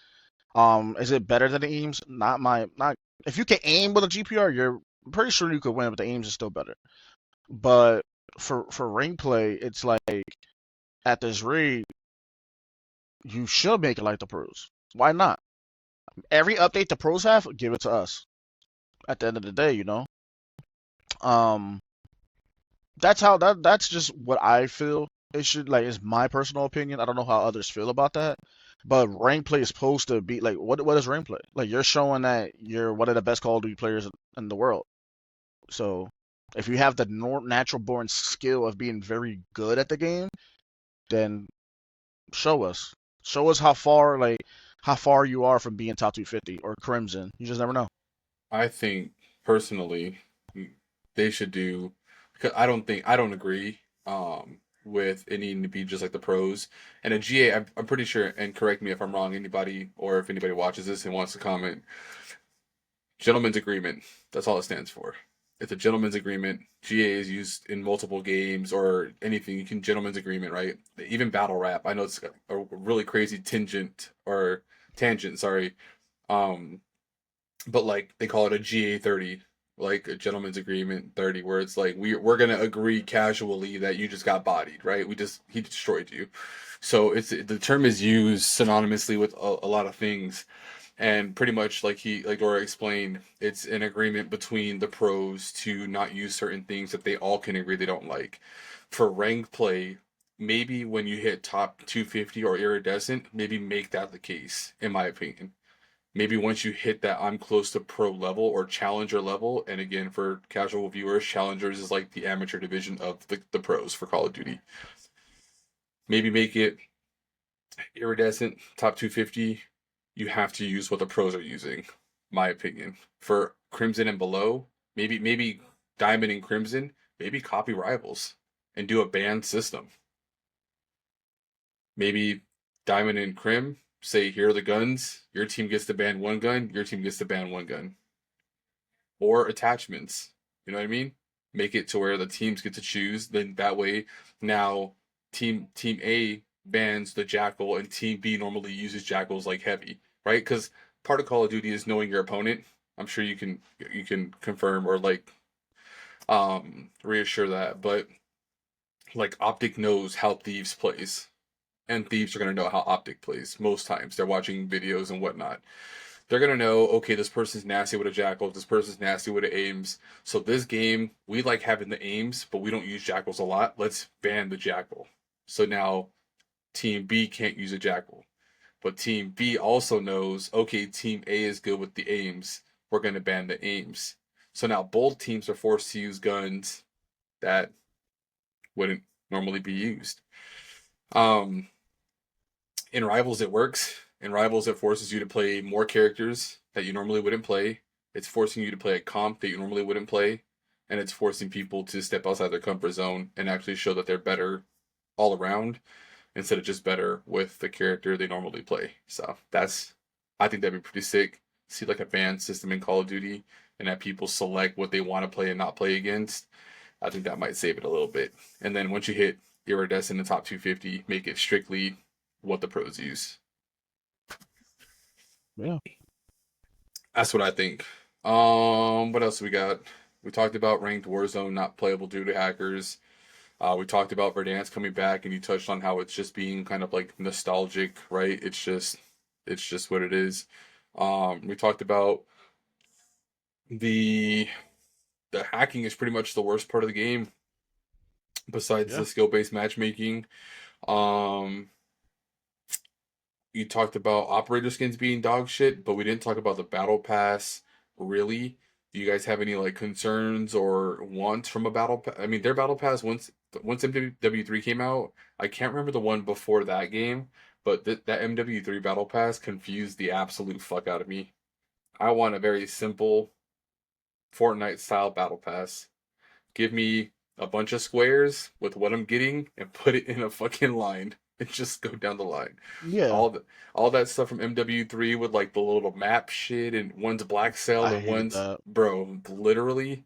Is it better than the Eames? Not. If you can aim with a GPR, you're I'm pretty sure you could win, but the Eames is still better. But for ring play, it's like at this rate, you should make it like the pros. Why not? Every update the pros have, give it to us. At the end of the day, you know. Um, that's just what I feel. It should like it's my personal opinion. I don't know how others feel about that. But rank play is supposed to be like what is rank play? Like you're showing that you're one of the best Call of Duty players in the world. So if you have the natural born skill of being very good at the game, then show us. Show us how far you are from being top 250 or Crimson. You just never know. I think personally they should do because I don't agree with it needing to be just like the pros and a GA. I'm pretty sure, and correct me if I'm wrong, anybody or if anybody watches this and wants to comment. Gentleman's agreement. That's all it stands for. It's a gentleman's agreement. GA is used in multiple games or anything. You can gentleman's agreement, right? Even battle rap. I know it's a really crazy tangent. Sorry, um, but like they call it a GA 30, like a gentleman's agreement 30, where it's like we're gonna agree casually that you just got bodied, right? He destroyed you. So it's the term is used synonymously with a lot of things, and pretty much like Dora explained, it's an agreement between the pros to not use certain things that they all can agree they don't like. For ranked play, maybe when you hit top 250 or iridescent, maybe make that the case, in my opinion. Maybe once you hit that I'm close to pro level or challenger level, and again for casual viewers, challengers is like the amateur division of the pros for Call of Duty. Maybe make it iridescent, top 250. You have to use what the pros are using, my opinion. For Crimson and below, maybe Diamond and Crimson, maybe copy rivals and do a banned system. Maybe Diamond and Crim say here are the guns. Your team gets to ban one gun. Your team gets to ban one gun. Or attachments. You know what I mean? Make it to where the teams get to choose. Then that way, now team A bans the Jackal, and Team B normally uses Jackals like heavy, right? Because part of Call of Duty is knowing your opponent. I'm sure you can confirm or like reassure that. But like Optic knows how Thieves plays, and Thieves are gonna know how Optic plays most times. They're watching videos and whatnot. They're gonna know, okay, this person's nasty with a jackal, this person's nasty with the aims. So this game, we like having the aims, but we don't use jackals a lot. Let's ban the jackal. So now Team B can't use a jackal. But Team B also knows, okay, Team A is good with the aims. We're going to ban the aims. So now both teams are forced to use guns that wouldn't normally be used. Um, in Rivals, it works. In Rivals, it forces you to play more characters that you normally wouldn't play. It's forcing you to play a comp that you normally wouldn't play. And it's forcing people to step outside their comfort zone and actually show that they're better all around instead of just better with the character they normally play. So I think that'd be pretty sick. See like a ban system in Call of Duty and that people select what they want to play and not play against. I think that might save it a little bit. And then once you hit Iridescent in the top 250, make it strictly what the pros use. Yeah. That's what I think. What else we got? We talked about ranked Warzone not playable due to hackers. We talked about Verdansk coming back, and you touched on how it's just being kind of like nostalgic, right? It's just what it is. We talked about the the hacking is pretty much the worst part of the game, besides Yeah. the skill-based matchmaking. Um, you talked about operator skins being dog shit, but we didn't talk about the battle pass. Really, do you guys have any like concerns or wants from a battle pass? I mean, their battle pass once MW3 came out, I can't remember the one before that game, but that MW3 battle pass confused the absolute fuck out of me. I want a very simple Fortnite style battle pass. Give me a bunch of squares with what I'm getting and put it in a fucking line and just go down the line. Yeah. All the all that stuff from MW3 with like the little map shit and one's black cell I and hated one's that. bro, literally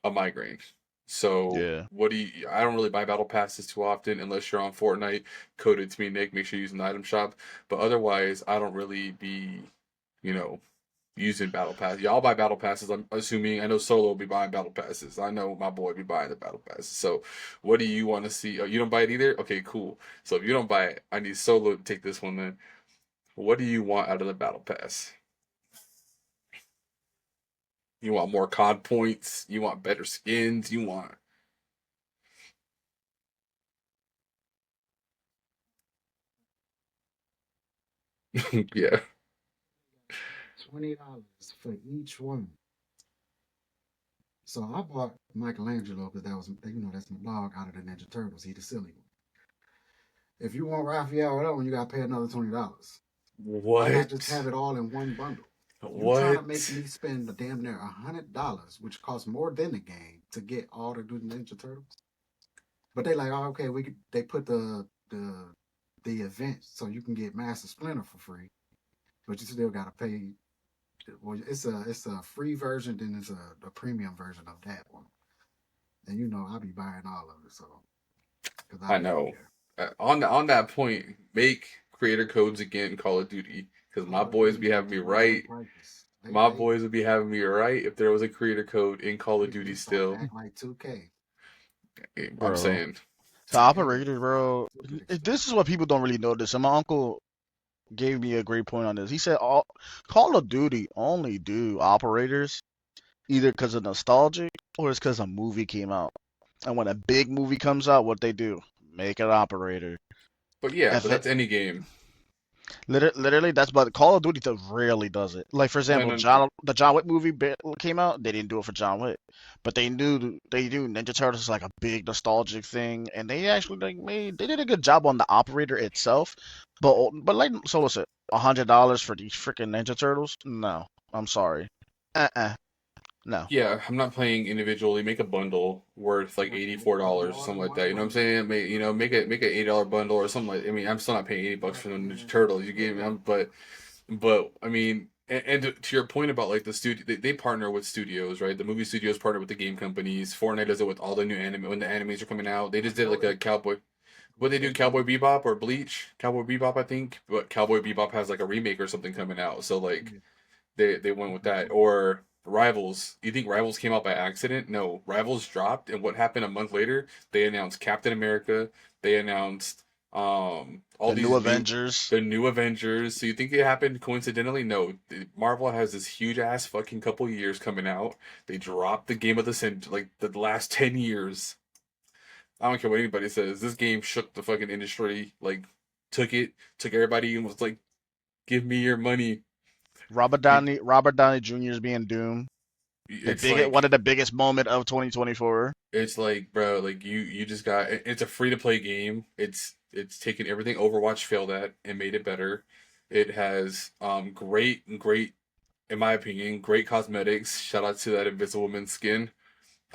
a migraine. So Yeah. what do you? I don't really buy battle passes too often unless you're on Fortnite. Code it to me, Nick. Make sure you're using the item shop. But otherwise, I don't really be, you know, using battle pass. Y'all buy battle passes. I'm assuming. I know Solo will be buying battle passes. I know my boy be buying the battle passes. So, what do you want to see? Oh, you don't buy it either. Okay, cool. So if you don't buy it, I need Solo to take this one. Then, what do you want out of the battle pass? You want more COD points? You want better skins? You want yeah. $20 for each one. So I bought Michelangelo because that's my dog out of the Ninja Turtles. He the silly one. If you want Raphael or that one, you gotta pay another $20. Why not just What? have it all in one bundle? You trying to make What? me spend a damn near $100, which costs more than the game, to get all the Ninja Turtles? But they like, oh, okay, they put the event so you can get Master Splinter for free, but you still gotta pay. Well, it's a free version, then it's a premium version of that one, and I'll be buying all of it, so because I I don't even know. care. On that point, make creator codes again in Call of Duty because my Oh, it's boys gonna be be having me $20 right. prices. My boys would be having me right if there was a creator code in Call of Duty It's about to still. act like 2K. I'm Bro. saying, The 2K is operator, about bro. to get This is expensive. what people don't really notice. And my uncle gave me a great point on this. He said all Call of Duty only do operators either because of nostalgic or it's because a movie came out. And when a big movie comes out, what they do? Make an operator. but yeah, but If it that's any game. literally that's but Call of Duty rarely does it. Like for No, example, no, The John Wick movie came out. They didn't do it for John Wick, but they do Ninja Turtles is like a big nostalgic thing, and they actually they did a good job on the operator itself. But like Solo said, $100 for these freaking Ninja Turtles? No, I'm sorry. No. yeah, I'm not playing individually. Make a bundle worth like Make $84 or more something than like one that. You know what I'm bundle. saying? make a $8 bundle or something like. I mean, I'm still not paying $80 for the Ninja Turtles. You get me? But I mean, and to your point about like the studio, they partner with studios, right? The movie studios partner with the game companies. Fortnite does it with all the new anime when the animes are coming out. They I just did know like they a cowboy. What they they do, do. Cowboy Bebop or Bleach? Cowboy Bebop, I think. But Cowboy Bebop has like a remake or something coming out. So like Yeah, they went with okay, that. well, Or Rivals. You think Rivals came out by accident? No, Rivals dropped, and what happened a month later? They announced Captain America. They announced all The new these Avengers. the new Avengers. So you think it happened coincidentally? No. Marvel has this huge ass fucking couple years coming out. They dropped the game of the century, like the last 10 years. I don't care what anybody says. This game shook the fucking industry. Like took everybody and was like, "Give me your money." Robert Downey Jr. is being Doom. It's One like of the biggest moment of 2024. It's like, bro, like you just got. It's a free to play game. It's taken everything Overwatch failed at and made it better. It has great, in my opinion, great cosmetics. Shout out to that Invisible Woman skin.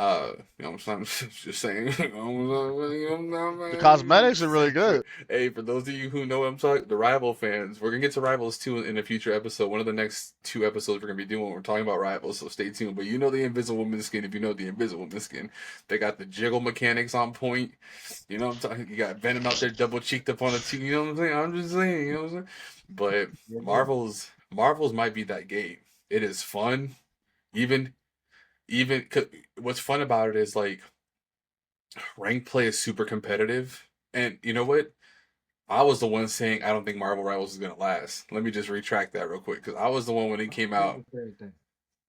I'm just saying. The cosmetics are really good. Hey, for those of you who know what I'm talking, the Rival fans, we're gonna get to Rivals 2 in a future episode. One of the next 2 episodes we're gonna be doing, we're talking about Rivals, so stay tuned. But you know the Invisible Woman skin. If you know the Invisible Woman skin, they got the jiggle mechanics on point. You know what I'm talking. You got Venom out there double cheeked up on the team. You know what I'm saying? I'm just saying. You know what I'm saying? But Yeah, yeah. Marvels might be that game. It is fun, even what's fun about it is like rank play is super competitive. And you know what? I was the one saying I don't think Marvel Rivals is gonna last. Let me just retract that real quick because I was the one when it came out.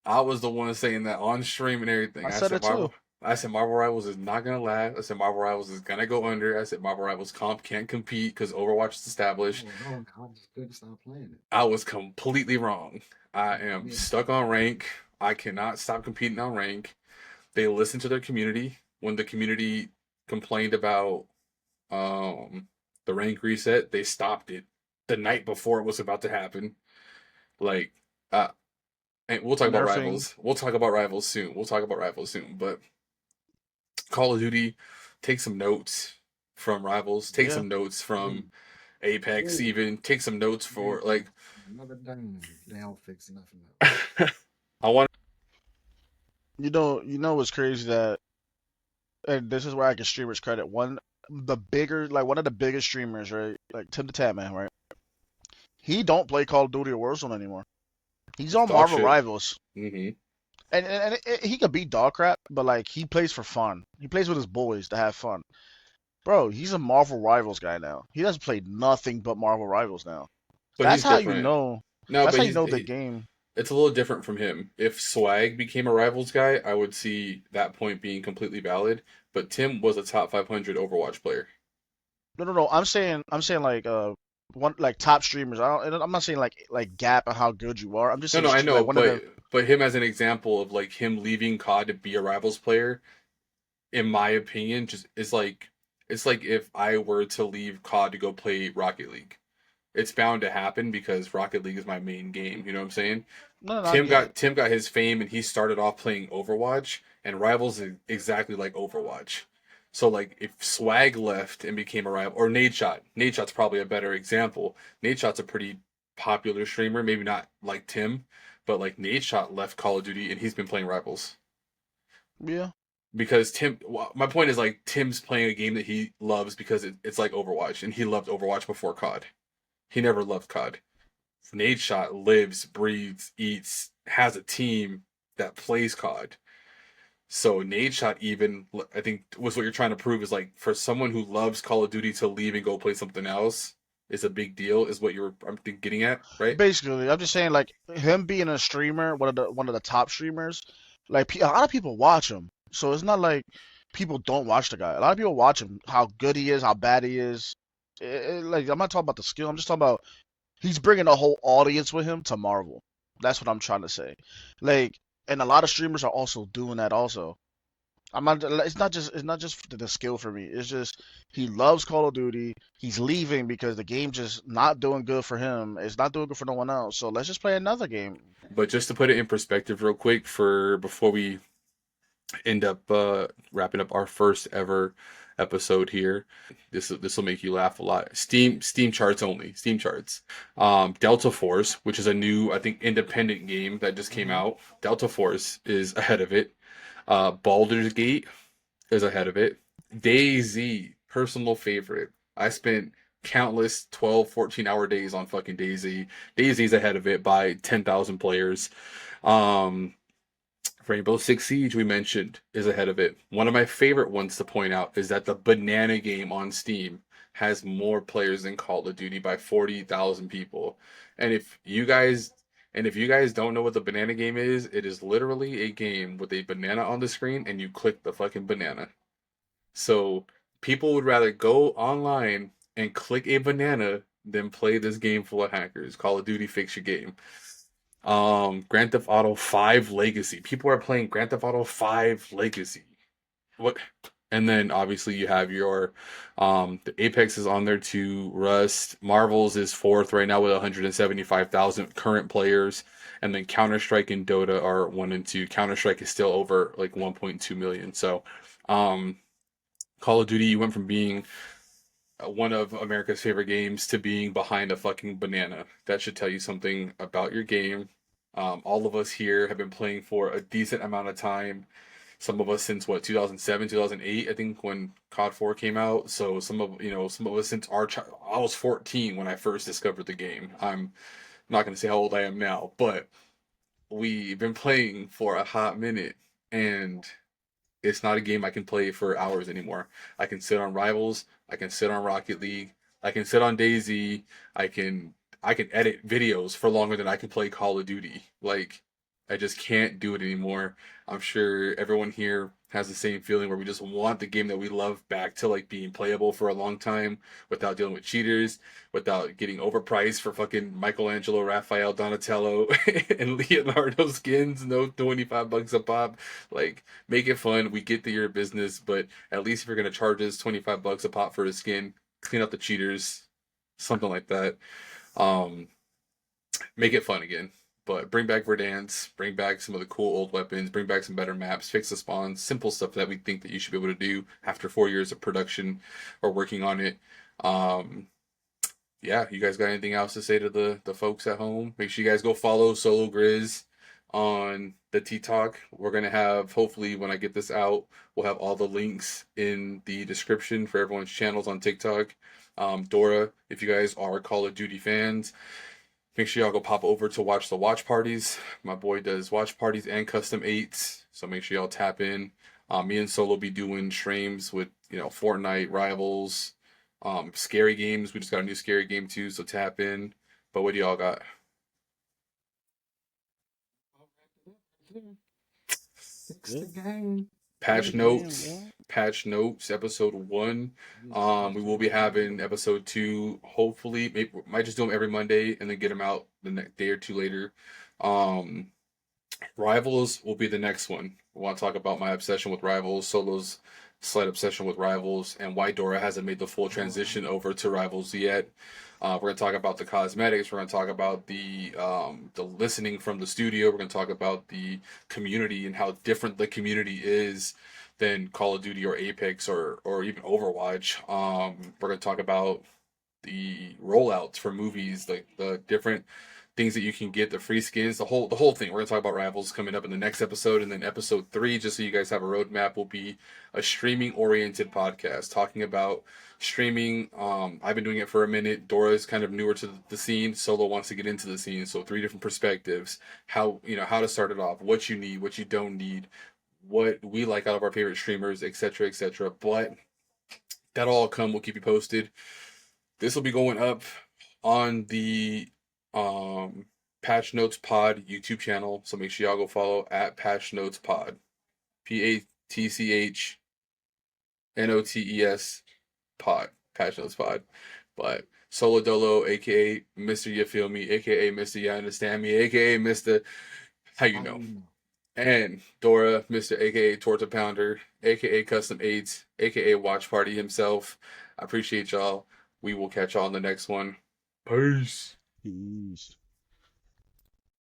I was the one saying that on stream and everything. I said it too. I said Marvel Rivals is not gonna last. I said Marvel Rivals is gonna go under. I said Marvel Rivals comp can't compete because Overwatch is established. Oh, no, I just couldn't stop playing it. I was completely wrong. I am Yeah. stuck on rank. I cannot stop competing on rank. They listened to their community when the community complained about um the rank reset. They stopped it the night before it was about to happen. Like, uh, and we'll talk about Nerfing. rivals. We'll talk about rivals soon. We'll talk about rivals soon. But Call of Duty, take some notes from rivals. Take Yeah. some notes Mm. from Apex. Ooh. Even take some notes for like. Another dime. They don't fix nothing I want. You know what's crazy that, and this is where I give streamers credit. One of the biggest streamers, right? Like Tim the Tatman, right? He don't play Call of Duty or Warzone anymore. He's It's on dog Marvel shit. Rivals, Hmm. he could beat dog crap, but like he plays for fun. He plays with his boys to have fun. Bro, he's a Marvel Rivals guy now. He doesn't play nothing but Marvel Rivals now. But That's he's how you different. know. No, That's but how you know the game. it's a little different from him. If Swag became a rivals guy, I would see that point being completely valid. But Tim was a top 500 Overwatch player. No, no, no. I'm saying like one like top streamers. I'm not saying like gap and how good you are. I'm just No, saying no, I know, like one of the but him as an example of like him leaving COD to be a rivals player, in my opinion, just is like it's like if I were to leave COD to go play Rocket League. It's bound to happen because Rocket League is my main game. You know what I'm saying? no, no, I get it. Tim got his fame and he started off playing Overwatch and Rivals is exactly like Overwatch. So like if Swag left and became a rival or Nade Shot's probably a better example. Nade Shot's a pretty popular streamer, maybe not like Tim, but like Nade Shot left Call of Duty and he's been playing Rivals. Yeah. Because my point is like Tim's playing a game that he loves because it's like Overwatch and he loved Overwatch before COD. He never loved COD. Nade Shot lives, breathes, eats, has a team that plays COD. So Nade Shot even I think was what you're trying to prove is like for someone who loves Call of Duty to leave and go play something else is a big deal is what you're I'm think, getting at, right? Basically, I'm just saying like him being a streamer, one of the top streamers, like a lot of people watch him. So it's not like people don't watch the guy. A lot of people watch him, how good he is, how bad he is. Like I'm not talking about the skill. I'm just talking about he's bringing a whole audience with him to Marvel. That's what I'm trying to say. Like, and a lot of streamers are also doing that also. I'm not. It's not just the skill for me. It's just he loves Call of Duty. He's leaving because the game just not doing good for him. It's not doing good for no one else. So let's just play another game. But just to put it in perspective real quick for before we end up wrapping up our first ever episode here. This will make you laugh a lot. Steam charts only. Steam charts. Delta Force, which is a new I think independent game that just came Mm-hmm. out. Delta Force is ahead of it. Baldur's Gate is ahead of it. DayZ, personal favorite. I spent countless 12, 14-hour days on fucking DayZ. DayZ's ahead of it by 10,000 players. Um Rainbow Six Siege, we mentioned, is ahead of it. One of my favorite ones to point out is that the Banana game on Steam has more players than Call of Duty by 40,000 people. And if you guys don't know what the Banana game is, it is literally a game with a banana on the screen and you click the fucking banana. So people would rather go online and click a banana than play this game full of hackers. Call of Duty fix your game. Grand Theft Auto 5 Legacy. People are playing Grand Theft Auto 5 Legacy. What? And then obviously you have your the Apex is on there too. Rust, Marvels is fourth right now with 175,000 current players, and then Counter Strike and Dota are one and two. Counter Strike is still over like 1.2 million. So, um, Call of Duty, you went from being one of America's favorite games to being behind a fucking banana. That should tell you something about your game. All of us here have been playing for a decent amount of time. Some of us since what 2007, 2008, I think when COD 4 came out. So some of us since I was 14 when I first discovered the game. I'm not going to say how old I am now, but we've been playing for a hot minute, and it's not a game I can play for hours anymore. I can sit on Rivals, I can sit on Rocket League, I can sit on DayZ, I can I can edit videos for longer than I can play Call of Duty. Like I just can't do it anymore. I'm sure everyone here has the same feeling where we just want the game that we love back to like being playable for a long time without dealing with cheaters, without getting overpriced for fucking Michelangelo, Raphael, Donatello, and Leonardo skins, no $25 a pop. Like make it fun. We get that you're a business, but at least if you're gonna charge us $25 a pop for a skin, clean up the cheaters, something like that. Um, Make it fun again. But bring back Verdansk, bring back some of the cool old weapons, bring back some better maps, fix the spawns, simple stuff that we think that you should be able to do after 4 years of production or working on it. Um, yeah, you guys got anything else to say to the folks at home? Make sure you guys go follow Solo Grizz on the T Talk. We're gonna have hopefully when I get this out, we'll have all the links in the description for everyone's channels on TikTok. Dora, if you guys are Call of Duty fans, make sure y'all go pop over to watch the watch parties. My boy does watch parties and custom eights, so make sure y'all tap in. Me and Solo be doing streams with Fortnite rivals, scary games. We just got a new scary game too, so tap in. But what do y'all got? Fix the game. Patch Damn, notes, yeah. patch notes, episode 1. We will be having episode 2. Hopefully, maybe might just do them every Monday and then get them out the next day or two later. Um, Rivals will be the next one. I want to talk about my obsession with Rivals, Solo's slight obsession with Rivals, and why Dora hasn't made the full transition over to Rivals yet. We're going to talk about the cosmetics. We're going to talk about the listening from the studio. We're going to talk about the community and how different the community is than Call of Duty or Apex or even Overwatch. We're going to talk about the rollouts for movies, like the different things that you can get, the free skins, the whole thing. We're gonna talk about Rivals coming up in the next episode, and then episode 3, just so you guys have a roadmap, will be a streaming oriented podcast talking about streaming. I've been doing it for a minute. Dora's kind of newer to the scene. Solo wants to get into the scene, so 3 different perspectives. How to start it off, what you need, what you don't need, what we like out of our favorite streamers, etc., etc. But that'll all come. We'll keep you posted. This will be going up on the um Patch Notes Pod YouTube channel. So make sure y'all go follow at Patch Notes Pod. PatchNotes Pod. Patch Notes Pod. But Solo Dolo, aka Mr. You Feel Me, aka Mr. You Understand Me, aka Mr. How you know. And Dora, Mr. aka Torta Pounder, aka Custom Aids, aka Watch Party himself. I appreciate y'all. We will catch y'all in the next one. Peace. Peace.